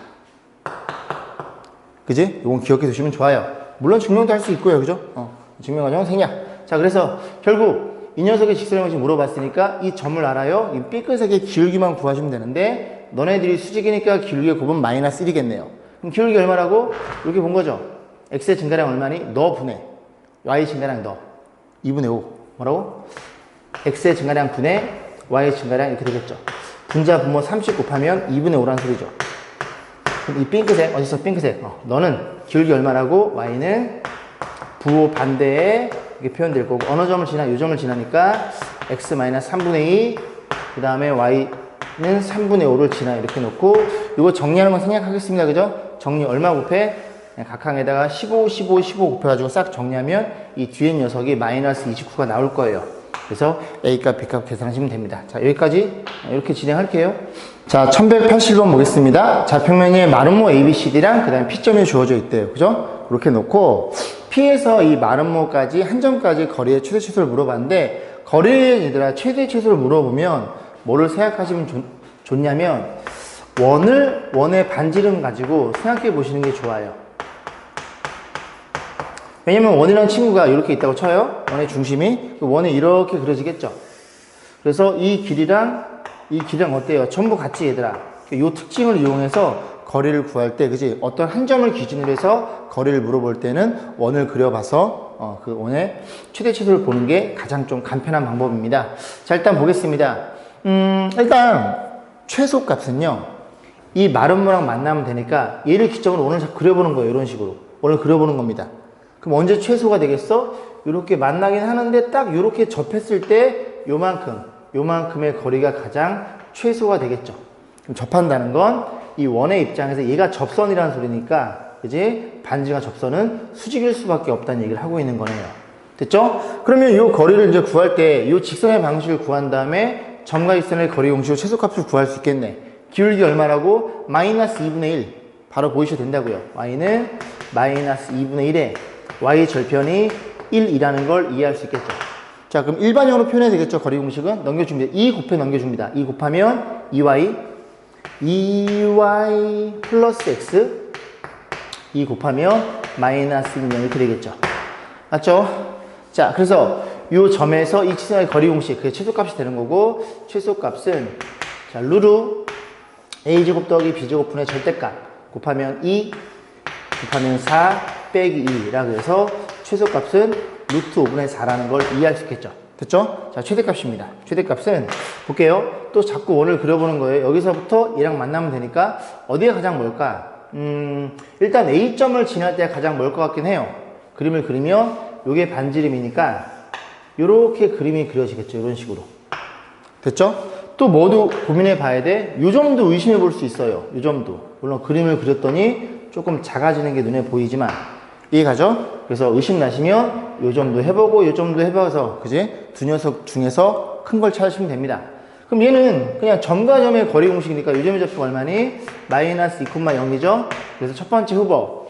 그지? 이건 기억해 두시면 좋아요. 물론 증명도 할 수 있고요. 그죠? 증명 과정은 생략. 자, 그래서 결국 이 녀석의 직선의 방식 물어봤으니까 이 점을 알아요. 이 삐끗하게 기울기만 구하시면 되는데 너네들이 수직이니까 기울기의 곱은 마이너스 1이겠네요. 그럼 기울기 얼마라고? 이렇게 본 거죠. x의 증가량 얼마니? 너 분의 y 증가량 너 2분의 5 뭐라고? x의 증가량 분의 y의 증가량 이렇게 되겠죠. 분자 분모 30 곱하면 2분의 5라는 소리죠. 그럼 이 핑크색 어디서 핑크색? 너는 기울기 얼마라고? y는 부호 반대에 이렇게 표현될 거고 어느 점을 지나? 이 점을 지나니까 x-3분의 2 그 다음에 y는 3분의 5를 지나 이렇게 놓고 이거 정리하는 건 생략하겠습니다. 그죠? 정리 얼마 곱해? 각항에다가 15, 15, 15 곱해가지고 싹 정리하면 이 뒤에 녀석이 마이너스 29가 나올 거예요. 그래서 A값, B값 계산하시면 됩니다. 자, 여기까지 이렇게 진행할게요. 자, 1180번 보겠습니다. 좌평면에 마름모 ABCD랑 그 다음에 P점이 주어져 있대요. 그죠? 그렇게 놓고 P에서 이 마름모까지 한 점까지 거리의 최대 최소를 물어봤는데 거리의 얘들아 최대 최소를 물어보면 뭐를 생각하시면 좋냐면 원의 반지름 가지고 생각해 보시는 게 좋아요. 왜냐면 원이라는 친구가 이렇게 있다고 쳐요. 원의 중심이. 원이 이렇게 그려지겠죠. 그래서 이 길이랑 어때요? 전부 같이 얘들아. 이 특징을 이용해서 거리를 구할 때, 그지? 어떤 한 점을 기준으로 해서 거리를 물어볼 때는 원을 그려봐서 그 원의 최대 최소를 보는 게 가장 좀 간편한 방법입니다. 자, 일단 보겠습니다. 일단 최소 값은요. 이 마름모랑 만나면 되니까 얘를 기점으로 원을 그려보는 거예요. 이런 식으로. 원을 그려보는 겁니다. 그럼 언제 최소가 되겠어? 이렇게 만나긴 하는데 딱 이렇게 접했을 때 요만큼의 거리가 가장 최소가 되겠죠. 그럼 접한다는 건 이 원의 입장에서 얘가 접선이라는 소리니까, 그지? 반지가 접선은 수직일 수밖에 없다는 얘기를 하고 있는 거네요. 됐죠? 그러면 이 거리를 이제 구할 때 이 직선의 방식을 구한 다음에 점과 직선의 거리 공식으로 최소값을 구할 수 있겠네. 기울기 얼마라고? 마이너스 2분의 1. 바로 보이셔도 된다고요. y는 마이너스 2분의 1에 y 절편이 1이라는 걸 이해할 수 있겠죠. 자, 그럼 일반형으로 표현해야 되겠죠. 거리 공식은 넘겨줍니다. 2 곱해 넘겨줍니다. 2 곱하면 2y 플러스 x 2 곱하면 마이너스 2분의 0 이렇게 되겠죠. 맞죠? 자, 그래서 이 점에서 이 직선의 거리 공식, 그게 최소값이 되는 거고, 최소값은 자, 루루 a제곱 더하기 b제곱분의 절대값 곱하면 2 곱하면 4 빼기 2라 그래서 최소값은 루트 5분의 4라는 걸 이해할 수 있겠죠. 됐죠? 자, 최대값입니다. 최대값은 볼게요. 또 자꾸 원을 그려보는 거예요. 여기서부터 얘랑 만나면 되니까 어디가 가장 멀까? 일단 A점을 지날 때가 가장 멀 것 같긴 해요. 그림을 그리면 요게 반지름이니까 요렇게 그림이 그려지겠죠. 이런 식으로. 됐죠? 또 뭐도 고민해 봐야 돼? 요 점도 의심해 볼 수 있어요. 요 점도. 물론 그림을 그렸더니 조금 작아지는 게 눈에 보이지만 이해가죠? 그래서 의심 나시면 요 점도 해보고 요 점도 해봐서 그지? 두 녀석 중에서 큰 걸 찾으시면 됩니다. 그럼 얘는 그냥 점과 점의 거리 공식이니까 요 점의 좌표가 얼마니? 마이너스 2,0이죠? 그래서 첫 번째 후보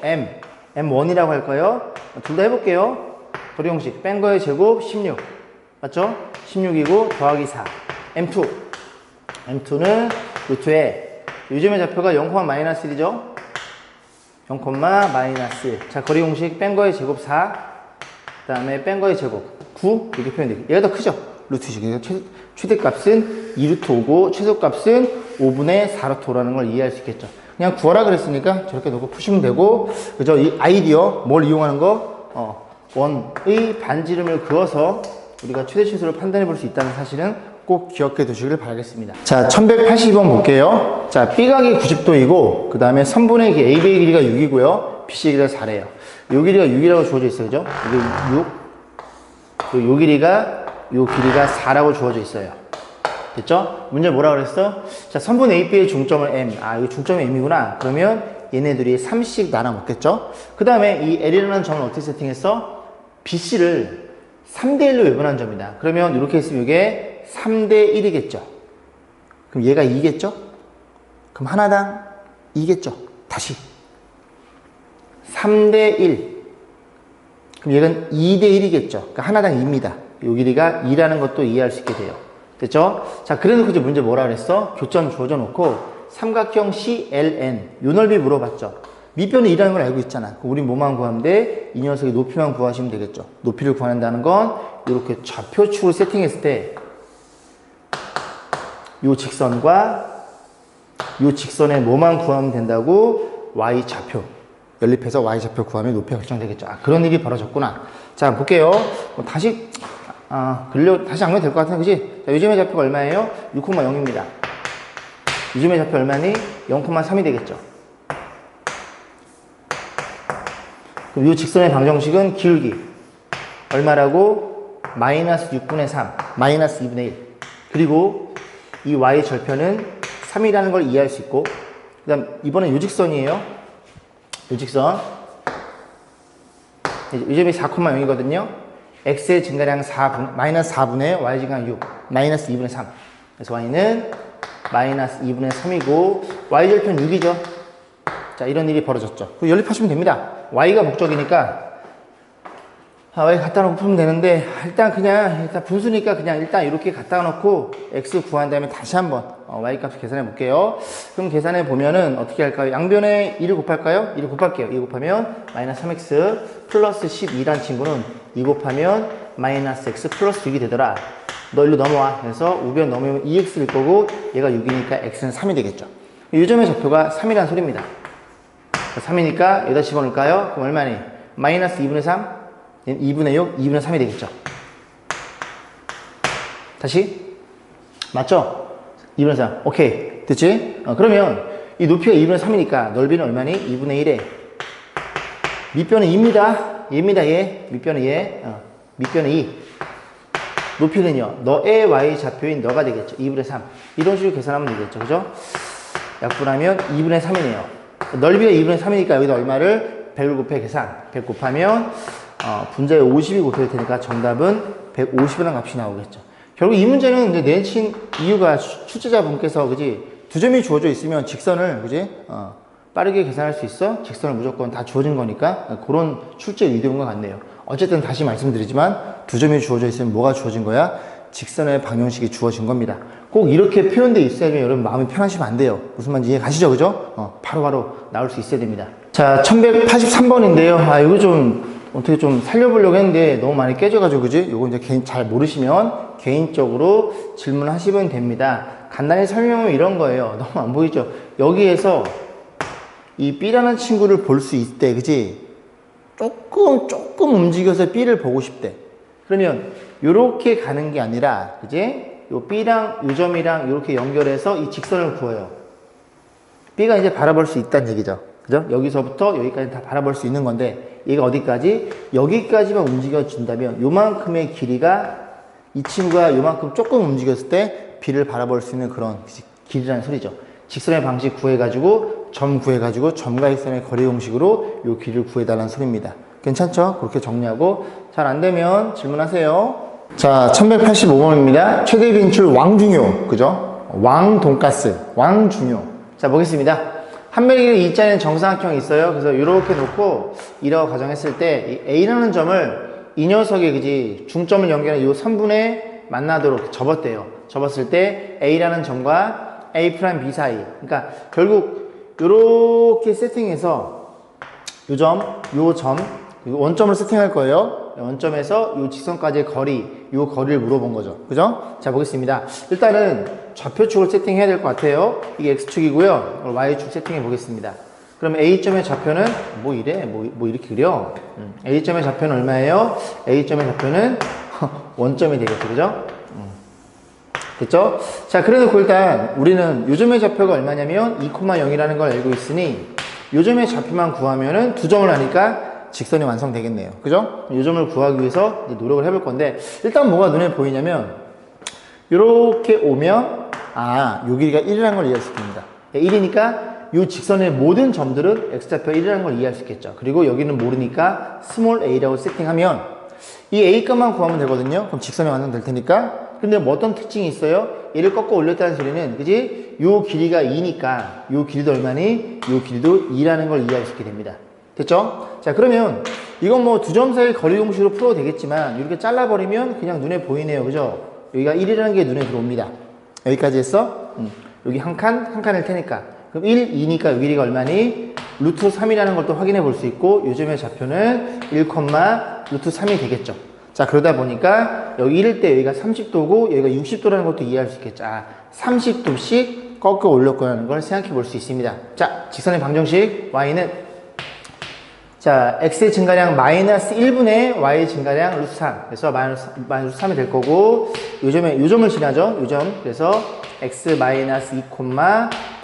M1이라고 할까요? 둘 다 해볼게요. 거리 공식 뺀 거의 제곱 16 맞죠? 16이고 더하기 4 M2는 루트에 요즘의 좌표가 0, 마이너스 1이죠? 0, 마이너스 1. 자, 거리 공식 뺀 거의 제곱 4 그 다음에 뺀 거의 제곱 9 이렇게 표현되고 얘가 더 크죠? 루트식. 최대값은 2루트 5고 최소값은 5분의 4루트 5라는 걸 이해할 수 있겠죠. 그냥 구하라 그랬으니까 저렇게 놓고 푸시면 되고 그죠? 이 아이디어 뭘 이용하는 거? 원의 반지름을 그어서 우리가 최대 최소를 판단해 볼 수 있다는 사실은 꼭 기억해 두시길 바라겠습니다. 자, 1182번 볼게요. 자, B각이 90도이고 그 다음에 선분의 AB의 길이가 6이고요. BC의 길이가 4래요. 요 길이가 6이라고 주어져 있어요. 그죠? 이게 6. 요 길이가 4라고 주어져 있어요. 됐죠? 문제 뭐라 그랬어? 자, 선분 AB의 중점을 M. 아, 이거 중점이 M이구나. 그러면 얘네들이 3씩 나눠 먹겠죠? 그 다음에 이 L이라는 점을 어떻게 세팅했어? BC를 3대1로 외분한 점이다. 그러면 이렇게 했으면 이게 3대1이겠죠? 그럼 얘가 2겠죠? 그럼 하나당 2겠죠? 다시 3대1 그럼 얘는 2대1이겠죠? 그러니까 하나당 2입니다. 요 길이가 2라는 것도 이해할 수 있게 돼요. 됐죠? 자, 그래놓고 이제 문제 뭐라 그랬어? 교점 주어져 놓고 삼각형 CLN 요 넓이 물어봤죠? 밑변은 2라는 걸 알고 있잖아. 우린 뭐만 구하면 돼? 이 녀석의 높이만 구하시면 되겠죠. 높이를 구한다는 건 이렇게 좌표축을 세팅했을 때 요 직선과 요 직선의 뭐만 구하면 된다고? Y좌표. 연립해서 Y좌표 구하면 높이가 결정되겠죠. 아, 그런 일이 벌어졌구나. 자, 볼게요. 다시 다시 안 그려도 될 것 같은데, 그지? 자, 요즘의 좌표가 얼마예요? 6,0입니다. 요즘의 좌표 얼마니? 0,3이 되겠죠. 그럼 이 직선의 방정식은 기울기 얼마라고? 마이너스 6분의 3, 마이너스 2분의 1. 그리고 이 y 절편은 3이라는 걸 이해할 수 있고, 그 다음 이번엔 요 직선이에요. 요 직선. 요 점이 4,0이거든요. x의 증가량 4분, 마이너스 4분의 y 증가량 6, 마이너스 2분의 3. 그래서 y는 마이너스 2분의 3이고, y 절편 6이죠. 자, 이런 일이 벌어졌죠. 그럼 연립하시면 됩니다. y가 목적이니까 y 갖다 놓고 풀면 되는데 일단 분수니까 그냥 이렇게 갖다 놓고 x 구한 다음에 다시 한번 y 값을 계산해 볼게요. 그럼 계산해 보면은 어떻게 할까요? 양변에 2를 곱할까요? 2를 곱할게요. 2 곱하면 마이너스 3x 플러스 12란 친구는 2 곱하면 마이너스 x 플러스 6이 되더라. 너 일로 넘어와. 그래서 우변 넘으면 2x일 거고 얘가 6이니까 x는 3이 되겠죠. 요점의 좌표가 3이라는 소리입니다. 3이니까 여기다 집어넣을까요? 그럼 얼마니? 마이너스 2분의 3? 2분의 6? 2분의 3이 되겠죠. 다시? 맞죠? 2분의 3. 오케이. 됐지? 그러면 이 높이가 2분의 3이니까 넓이는 얼마니? 2분의 1에 밑변은 2입니다. 얘입니다. 얘. 밑변은 얘. 밑변은 2. 높이는요. 너의 y 좌표인 너가 되겠죠. 2분의 3. 이런 식으로 계산하면 되겠죠. 그죠? 약분하면 2분의 3이네요. 넓이가 2분의 3이니까 여기다 얼마를 100을 곱해 계산. 100 곱하면 분자에 50이 곱해질 테니까 정답은 150이라는 값이 나오겠죠. 결국 이 문제는 이제 내친 이유가 출제자분께서 그지 두 점이 주어져 있으면 직선을 그지 빠르게 계산할 수 있어? 직선을 무조건 다 주어진 거니까 그런 출제 의도인 것 같네요. 어쨌든 다시 말씀드리지만 두 점이 주어져 있으면 뭐가 주어진 거야? 직선의 방정식이 주어진 겁니다. 꼭 이렇게 표현되어 있어야지 여러분 마음이 편하시면 안 돼요. 무슨 말인지 이해 가시죠? 그죠? 바로바로 나올 수 있어야 됩니다. 자, 1183번인데요. 이거 좀 어떻게 좀 살려보려고 했는데 너무 많이 깨져가지고 그지? 이거 이제 잘 모르시면 개인적으로 질문하시면 됩니다. 간단히 설명은 이런 거예요. 너무 안 보이죠? 여기에서 이 B라는 친구를 볼 수 있대. 그지? 조금 움직여서 B를 보고 싶대. 그러면 요렇게 가는 게 아니라 그지? 요 B랑 요 점이랑 요렇게 연결해서 이 직선을 구해요. B가 이제 바라볼 수 있다는 얘기죠. 그죠? 여기서부터 여기까지 다 바라볼 수 있는 건데 얘가 어디까지? 여기까지만 움직여준다면 요만큼의 길이가 이 친구가 요만큼 조금 움직였을 때 B를 바라볼 수 있는 그런 길이라는 소리죠. 직선의 방식 구해가지고 점 구해가지고 점과 직선의 거리 공식으로 요 길이를 구해달라는 소리입니다. 괜찮죠? 그렇게 정리하고 잘 안되면 질문하세요. 자, 1185번입니다. 최대 빈출 왕중요. 그죠? 왕돈가스, 왕중요. 자, 보겠습니다. 한 변의 길이 E자에는 정사각형이 있어요. 그래서 이렇게 놓고 이라고 가정했을 때 A라는 점을 이 녀석의 그지 중점을 연결하는 이 선분에 만나도록 접었대요. 접었을 때 A라는 점과 A' B 사이. 그러니까 결국 이렇게 세팅해서 요 점, 원점을 세팅할 거예요. 원점에서 이 직선까지의 거리, 이 거리를 물어본 거죠. 그죠? 자, 보겠습니다. 일단은 좌표축을 세팅해야 될 것 같아요. 이게 X축이고요. Y축 세팅해 보겠습니다. 그럼 A점의 좌표는 뭐 이래? 뭐 이렇게 그려? A점의 좌표는 얼마예요? A점의 좌표는 원점이 되겠죠. 그죠? 됐죠? 자, 그래놓고 일단 우리는 요점의 좌표가 얼마냐면 2,0이라는 걸 알고 있으니 요점의 좌표만 구하면은 두 점을 하니까 직선이 완성되겠네요. 그죠? 요점을 구하기 위해서 이제 노력을 해볼 건데 일단 뭐가 눈에 보이냐면 이렇게 오면 요 길이가 1이라는 걸 이해할 수 있습니다. 1이니까 이 직선의 모든 점들은 X좌표 1이라는 걸 이해할 수 있겠죠. 그리고 여기는 모르니까 스몰 a라고 세팅하면 이 a 값만 구하면 되거든요. 그럼 직선이 완성될 테니까. 근데 뭐 어떤 특징이 있어요? 얘를 꺾어 올렸다는 소리는 그지? 요 길이가 2니까 요 길이도 얼마니? 요 길이도 2라는 걸 이해할 수 있게 됩니다. 됐죠? 자, 그러면 이건 뭐 두 점 사이 거리 공식으로 풀어도 되겠지만 이렇게 잘라버리면 그냥 눈에 보이네요. 그죠? 여기가 1이라는 게 눈에 들어옵니다. 여기까지 했어? 여기 한 칸일 테니까. 그럼 1, 2니까 요 길이가 얼마니? 루트 3이라는 걸 또 확인해 볼 수 있고 요즘의 좌표는 1, 루트 3이 되겠죠. 자, 그러다 보니까 여기 1일 때 여기가 30도고 여기가 60도라는 것도 이해할 수 있겠죠. 30도씩 꺾어 올렸거라는 걸 생각해 볼 수 있습니다. 자, 직선의 방정식 y는 자, x의 증가량 마이너스 1분의 y의 증가량 루트 3. 그래서 마이너스 3이 될 거고, 요점을 지나죠? 요점. 그래서 x 마이너스 2,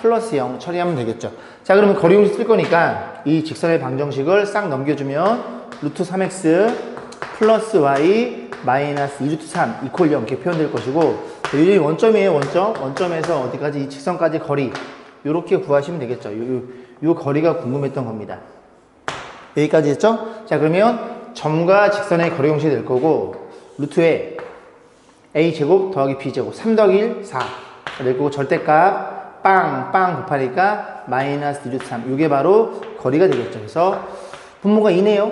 플러스 0 처리하면 되겠죠. 자, 그러면 거리 공식 쓸 거니까 이 직선의 방정식을 싹 넘겨주면 루트 3x 플러스 y 마이너스 2 루트 3 이퀄 0 이렇게 표현될 것이고, 요점이 원점이에요, 원점. 원점에서 어디까지, 이 직선까지 거리. 요렇게 구하시면 되겠죠. 요 거리가 궁금했던 겁니다. 여기까지 했죠? 자, 그러면 점과 직선의 거리 공식이 될 거고 루트에 a제곱 더하기 b제곱 3 더하기 1, 4 될 거고 절대값 빵 곱하니까 마이너스 2루트 3 이게 바로 거리가 되겠죠. 그래서 분모가 2네요.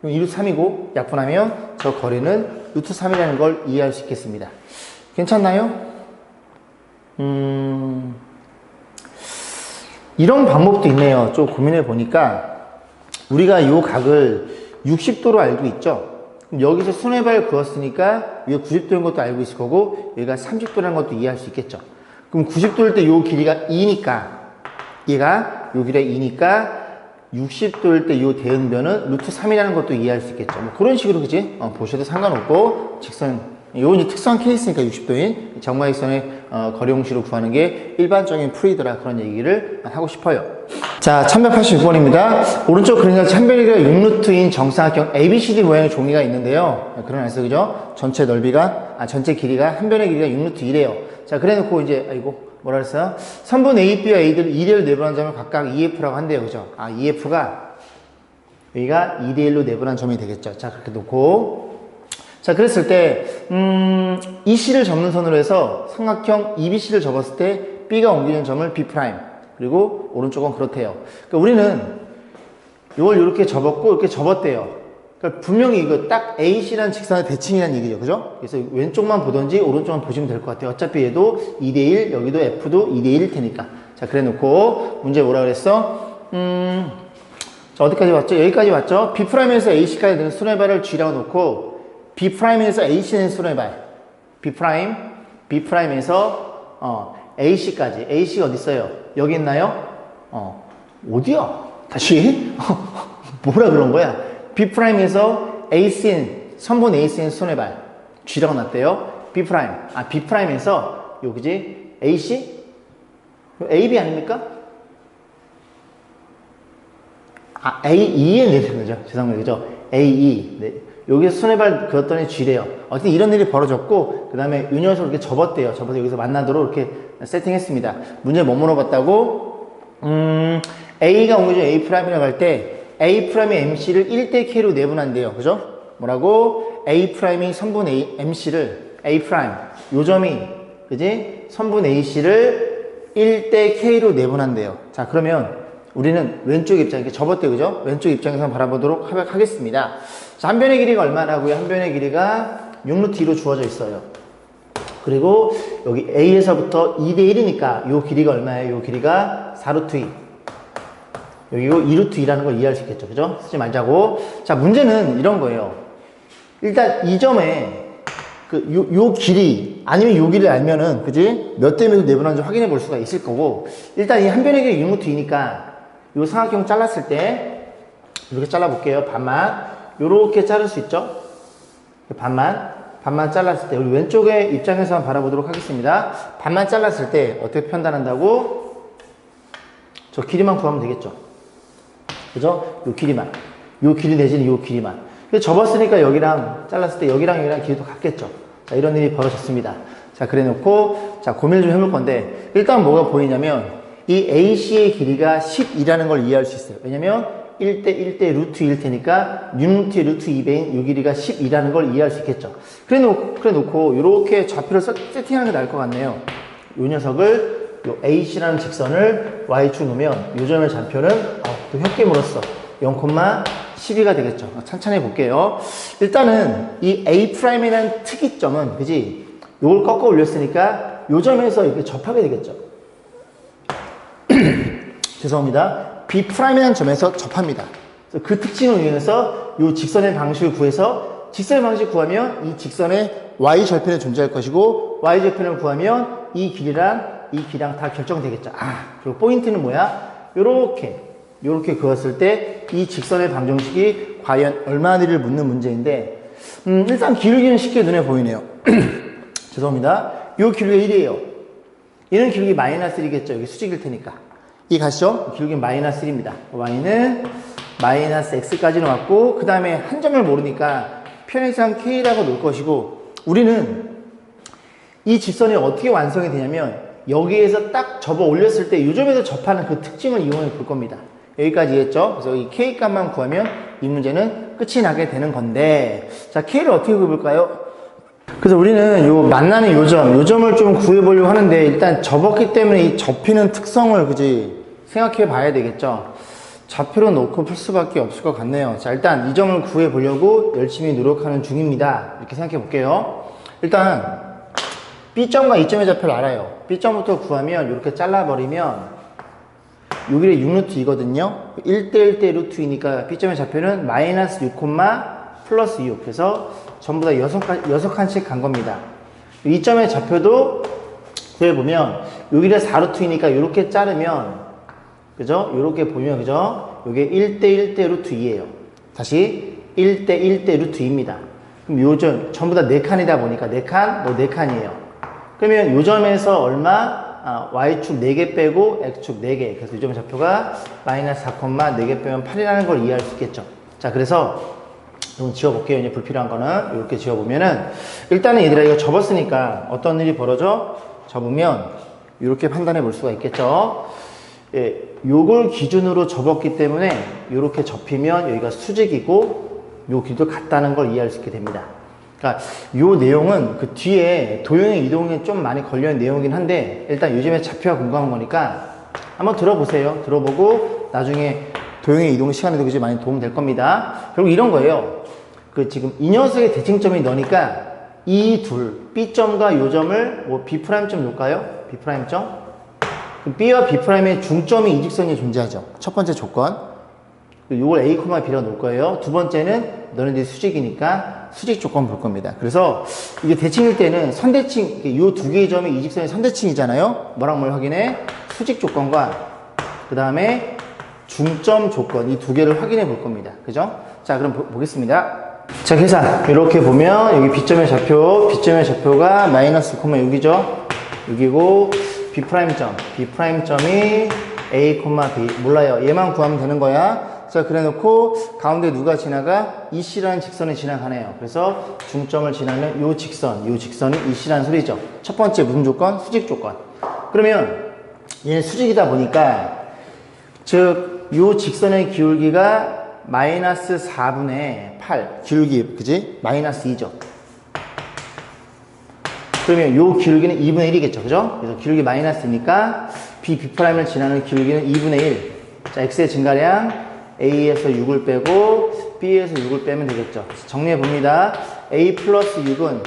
그럼 2루트 3이고 약분하면 저 거리는 루트 3이라는 걸 이해할 수 있겠습니다. 괜찮나요? 이런 방법도 있네요. 좀 고민해 보니까 우리가 이 각을 60도로 알고 있죠. 그럼 여기서 손해발 그었으니까 이게 90도인 것도 알고 있을 거고 여기가 30도라는 것도 이해할 수 있겠죠. 그럼 90도일 때 이 길이가 2니까 얘가 이 길이가 2니까 60도일 때 이 대응변은 루트 3이라는 것도 이해할 수 있겠죠. 뭐 그런 식으로 그지? 보셔도 상관없고 직선 이건 이제 특수한 케이스니까 60도인 정마익선의 거리 공식으로 구하는 게 일반적인 풀이더라 그런 얘기를 하고 싶어요. 자, 1186번입니다. 오른쪽 그림과 참변이가 6루트인 정사각형 ABCD 모양의 종이가 있는데요. 그러면서 그죠? 전체 넓이가 전체 길이가 한 변의 길이가 6루트 1이에요. 자, 그래놓고 이제 뭐라 그랬어요? 선분 A, B와 A들 2대1로 내분한 점을 각각 EF라고 한대요. 그죠? 아, EF가 여기가 2대1로 내분한 점이 되겠죠. 자, 그렇게 놓고. 자, 그랬을 때, EC를 접는 선으로 해서 삼각형 EBC를 접었을 때 B가 옮기는 점을 B'. 그리고 오른쪽은 그렇대요. 그러니까 우리는 이걸 이렇게 접었고, 이렇게 접었대요. 그러니까 분명히 이거 딱 AC라는 직선의 대칭이라는 얘기죠. 그죠? 그래서 왼쪽만 보든지 오른쪽만 보시면 될 것 같아요. 어차피 얘도 2대1, 여기도 F도 2대1일 테니까. 자, 그래 놓고, 문제 뭐라 그랬어? 자, 어디까지 왔죠? 여기까지 왔죠? B'에서 AC까지 되는 순회발을 G라고 놓고, B'에서 AC 는 순회발. B'에서, AC까지. AC가 어디 있어요? 여기 있나요? 어디야? 다시? 뭐라 그런 거야? B'에서 ACN, 선분 ACN 순회발. G라고 놨대요. B'. 아, B'에서, 여기지? AC? AB 아닙니까? 아, AE에 내리는 거죠. 죄송합니다. 그죠? AE. 네. 여기서 순회발 그었더니 G래요. 어쨌든 이런 일이 벌어졌고, 그 다음에 이 녀석을 이렇게 접었대요. 접어서 여기서 만나도록 이렇게 세팅했습니다. 문제 뭐 물어봤다고? A가 옮겨준 A'이라고 할 때, A'이 MC를 1대 K로 내분한대요. 그죠? 뭐라고? A'이 선분 MC를, A', 요 점이, 그지? 선분 AC를 1대 K로 내분한대요. 자, 그러면 우리는 왼쪽 입장, 이렇게 접었대요. 그죠? 왼쪽 입장에서 바라보도록 하겠습니다. 자, 한 변의 길이가 얼마라고요? 한 변의 길이가 6루트2로 주어져 있어요. 그리고 여기 A에서부터 2대1이니까 요 길이가 얼마예요? 요 길이가 4루트2. 여기고 2루트2라는 걸 이해할 수 있겠죠. 그죠? 쓰지 말자고. 자, 문제는 이런 거예요. 일단 이 점에 요 길이 아니면 요 길이를 알면은, 그지? 몇 대 몇으로 내분하는지 확인해 볼 수가 있을 거고, 일단 이 한 변의 길이 6루트2니까 요 삼각형 잘랐을 때 이렇게 잘라볼게요. 반만 요렇게 자를 수 있죠. 반만 잘랐을 때 우리 왼쪽의 입장에서 바라보도록 하겠습니다. 반만 잘랐을 때 어떻게 판단한다고? 저 길이만 구하면 되겠죠. 그죠? 요 길이만, 요 길이 내지는 요 길이만. 그래서 접었으니까 여기랑 잘랐을 때 여기랑 길이도 같겠죠. 자, 이런 일이 벌어졌습니다. 자, 그래 놓고 자, 고민을 좀 해볼 건데, 일단 뭐가 보이냐면 이 AC의 길이가 10이라는 걸 이해할 수 있어요. 왜냐면 1대 루트 1일 테니까 6루트의 루트 2배인 이 길이가 10이라는 걸 이해할 수 있겠죠. 그래 놓고 이렇게 좌표를 세팅하는 게 나을 것 같네요. 이 녀석을 요 AC라는 직선을 Y축 놓으면 이 점의 좌표는 또 혓게 물었어. 0,12가 되겠죠. 천천히 볼게요. 일단은 이 A'이라는 특이점은, 그지? 요걸 꺾어 올렸으니까 요 점에서 이렇게 접하게 되겠죠. 죄송합니다. B'이라는 점에서 접합니다. 그래서 그 특징을 이용해서 이 직선의 방식을 구해서, 직선의 방식을 구하면 이 직선의 Y절편에 존재할 것이고, Y절편을 구하면 이 길이랑 이 길이랑 다 결정되겠죠. 아, 그리고 포인트는 뭐야? 요렇게 그었을 때 이 직선의 방정식이 과연 얼마나를 묻는 문제인데, 일단 기울기는 쉽게 눈에 보이네요. 죄송합니다. 요 기울기가 1이에요. 얘는 기울기 마이너스 1이겠죠. 여기 수직일 테니까. 이 가시죠? 기울기는 마이너스 1입니다. y는 마이너스 x까지는 왔고, 그 다음에 한 점을 모르니까 편의상 k라고 놓을 것이고, 우리는 이 직선이 어떻게 완성이 되냐면 여기에서 딱 접어 올렸을 때 이 점에서 접하는 그 특징을 이용해 볼 겁니다. 여기까지 했죠? 그래서 이 k 값만 구하면 이 문제는 끝이 나게 되는 건데, 자, k를 어떻게 구해볼까요? 그래서 우리는 요 만나는 요점을 좀 구해보려고 하는데, 일단 접었기 때문에 이 접히는 특성을, 그지? 생각해 봐야 되겠죠? 좌표로 놓고 풀 수밖에 없을 것 같네요. 자, 일단 이 점을 구해보려고 열심히 노력하는 중입니다. 이렇게 생각해 볼게요. 일단 B점과 E점의 좌표를 알아요. B점부터 구하면 이렇게 잘라버리면 여기를 6루트2거든요. 1대 루트 2니까 B점의 좌표는 마이너스 6, 플러스 6. 그래서 전부 다 6칸씩 간 겁니다. 이 점의 좌표도 구해보면 여기를 4루트이니까 이렇게 자르면, 그죠? 이렇게 보면, 그죠? 이게 1대 루트 2예요. 다시 1대 루트 2입니다. 그럼 요점 전부 다 4칸이다 보니까 4칸, 4칸이에요. 그러면 요 점에서 얼마? Y축 4개 빼고 X축 4개. 그래서 이 점의 좌표가 마이너스 4, 4개 빼면 8이라는 걸 이해할 수 있겠죠. 자, 그래서 좀 지워볼게요. 이제 불필요한 거는 이렇게 지워보면은, 일단은 얘들아 이거 접었으니까 어떤 일이 벌어져? 접으면 이렇게 판단해 볼 수가 있겠죠. 예, 요걸 기준으로 접었기 때문에 이렇게 접히면 여기가 수직이고 요 길도 같다는 걸 이해할 수 있게 됩니다. 그러니까 요 내용은 그 뒤에 도형의 이동에 좀 많이 걸려있는 내용이긴 한데 일단 요즘에 좌표가 궁금한 거니까 한번 들어보세요. 들어보고 나중에 도형의 이동 시간에도 그지 많이 도움 될 겁니다. 결국 이런 거예요. 그 지금 이 녀석의 대칭점이 너니까 이 둘 B점과 요점을 뭐 B'점 놓을까요? B'점? B와 B'의 중점이 이 직선이 존재하죠. 첫 번째 조건. 요걸 A, B로 놓을 거예요. 두 번째는 너네들이 수직이니까 수직 조건 볼 겁니다. 그래서 이게 대칭일 때는 선대칭, 요 두 개의 점이 이 직선의 선대칭이잖아요. 뭐랑 뭘 확인해? 수직 조건과 그 다음에 중점 조건 이 두 개를 확인해 볼 겁니다. 그죠? 자, 그럼 보겠습니다. 자, 계산. 이렇게 보면 여기 B점의 좌표가 마이너스 6이죠. 6이고 B'점, B'점이 A, B 몰라요. 얘만 구하면 되는 거야. 자, 그래 놓고 가운데 누가 지나가? EC라는 직선이 지나가네요. 그래서 중점을 지나는 요 직선이 EC라는 소리죠. 첫 번째 무슨 조건? 수직 조건. 그러면 얘는 수직이다 보니까 즉 요 직선의 기울기가 마이너스 4분의 8 기울기 그지? 마이너스 2죠. 그러면 요 기울기는 2분의 1이겠죠. 그죠? 그래서 기울기 마이너스니까 B'을 지나는 기울기는 2분의 1. 자, X의 증가량 A에서 6을 빼고 B에서 6을 빼면 되겠죠. 정리해 봅니다. A 플러스 6은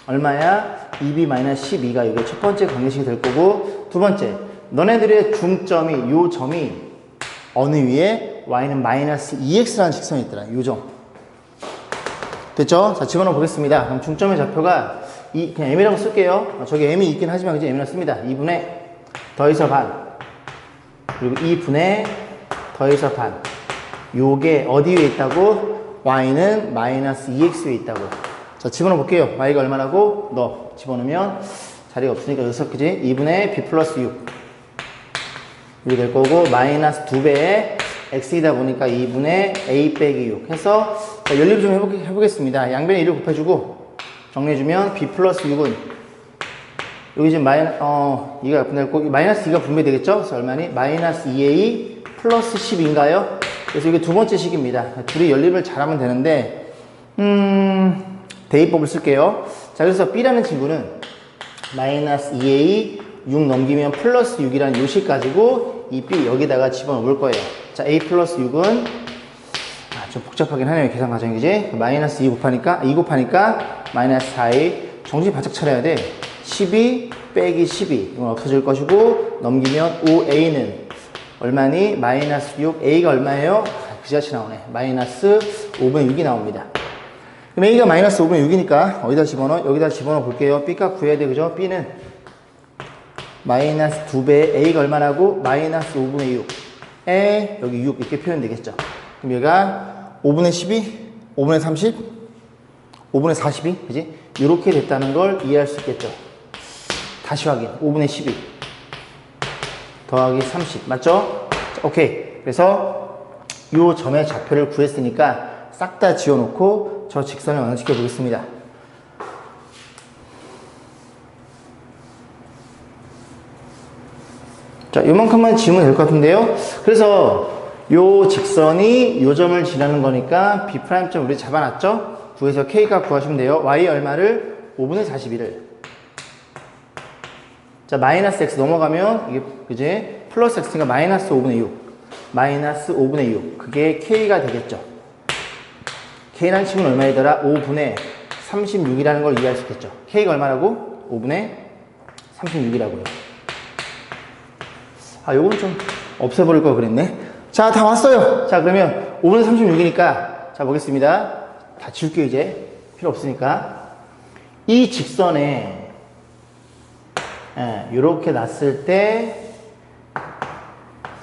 얼마야? 2B 마이너스 12가 이게 첫 번째 관계식이 될 거고 두 번째 너네들의 중점이 요 점이 어느 위에 Y는 마이너스 2X라는 직선이 있더라. 요 점. 됐죠? 자, 집어넣어 보겠습니다. 그럼 중점의 좌표가 그냥 M이라고 쓸게요. 저기 M이 있긴 하지만 그냥 M이라고 씁니다. 2분의 더해서 반. 그리고 2분의 더해서 반. 요게 어디 위에 있다고? Y는 마이너스 2X 위에 있다고. 자, 집어넣어 볼게요. Y가 얼마라고? 너. 집어넣으면 자리가 없으니까 여기서 그지? 2분의 B 플러스 6. 이렇게 될 거고, 마이너스 2배의 X이다 보니까 2분의 A 빼기 6 해서 자, 연립 좀 해보겠습니다. 양변에 1을 곱해주고 정리해주면 B 플러스 6은 여기 지금 이가 분해되고 마이너스 2가 분배되겠죠? 그래서 얼마니? 마이너스 2A 플러스 10인가요? 그래서 이게 두 번째 식입니다. 둘이 연립을 잘하면 되는데 대입법을 쓸게요. 자, 그래서 B라는 친구는 마이너스 2A 6 넘기면 플러스 6이라는 요식 가지고 이 B 여기다가 집어넣을 거예요. 자, A 플러스 6은 좀 복잡하긴 하네요. 계산 과정이 그지? 마이너스 2 곱하니까 마이너스 4A 정신 바짝 차려야 돼. 12 빼기 12 이건 없어질 것이고 넘기면 5A는 얼마니? 마이너스 6 A가 얼마예요? 그지같이 나오네. 마이너스 5분의 6이 나옵니다. 그럼 A가 마이너스 5분의 6이니까 어디다 집어넣어? 여기다 집어넣어 볼게요. B값 구해야 돼. 그죠? B는 마이너스 2배 A가 얼마라고? 마이너스 5분의 6 에 여기 6 이렇게 표현되겠죠. 그럼 얘가 5분의 12, 5분의 30, 5분의 42 그지? 이렇게 됐다는 걸 이해할 수 있겠죠. 다시 확인. 5분의 12 더하기 30 맞죠? 자, 오케이. 그래서 이 점의 좌표를 구했으니까 싹 다 지워놓고 저 직선을 완성시켜 보겠습니다. 자, 요만큼만 지우면 될 것 같은데요. 그래서 요 직선이 요 점을 지나는 거니까 B'점 우리 잡아놨죠? 구해서 K값 구하시면 돼요. Y 얼마를? 5분의 41을. 자, 마이너스 X 넘어가면 이게 그지? 플러스 X니까 마이너스 5분의 6. 마이너스 5분의 6. 그게 K가 되겠죠. K라는 친구는 얼마이더라? 5분의 36이라는 걸 이해할 수 있겠죠. K가 얼마라고? 5분의 36이라고요. 아, 요건 좀 없애버릴 걸 그랬네. 자, 다 왔어요. 자, 그러면 5분의 36이니까 자, 보겠습니다. 다 지울게요, 이제. 필요 없으니까. 이 직선에 요렇게 놨을 때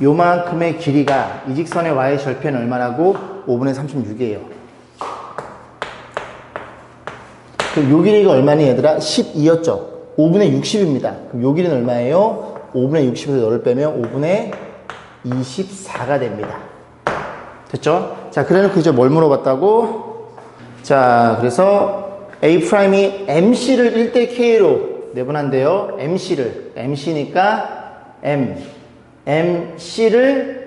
요만큼의 길이가 이 직선의 y 절편은 얼마라고? 5분의 36이에요. 그럼 요 길이가 얼마니 얘들아? 12였죠. 5분의 60입니다. 그럼 요 길이는 얼마예요? 5분의 60에서 너를 빼면 5분의 24가 됩니다. 됐죠? 자, 그래 놓고 이제 뭘 물어봤다고? 자, 그래서 A'이 MC를 1대 K로 내분한대요. MC니까 MC를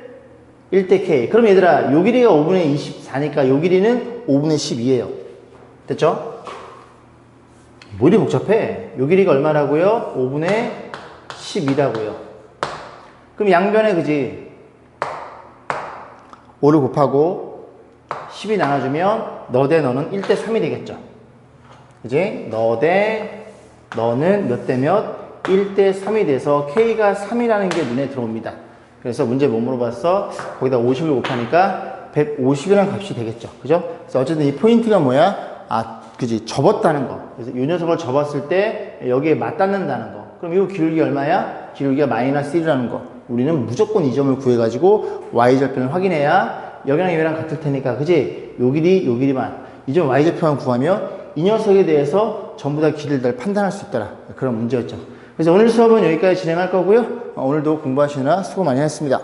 1대 K. 그럼 얘들아, 요 길이가 5분의 24니까 요 길이는 5분의 12예요. 됐죠? 뭐 이리 복잡해? 요 길이가 얼마라고요? 5분의 12라고요. 그럼 양변에 그지? 5를 곱하고 10이 나눠주면 너 대 너는 1대 3이 되겠죠. 그지? 너 대 너는 몇 대 몇? 1대 3이 돼서 K가 3이라는 게 눈에 들어옵니다. 그래서 문제 뭐 물어봤어? 거기다 50을 곱하니까 150이라는 값이 되겠죠. 그죠? 그래서 어쨌든 이 포인트가 뭐야? 아, 그지? 접었다는 거. 그래서 이 녀석을 접었을 때 여기에 맞닿는다는 거. 그럼 이 기울기 얼마야? 기울기가 마이너스 1이라는 거. 우리는 무조건 이 점을 구해가지고 y절편을 확인해야 여기랑 여기랑 같을 테니까, 그지? 요 길이만. 이 점 y절편만 구하면 이 녀석에 대해서 전부 다 길이를 다 판단할 수 있더라. 그런 문제였죠. 그래서 오늘 수업은 여기까지 진행할 거고요. 오늘도 공부하시느라 수고 많이 했습니다.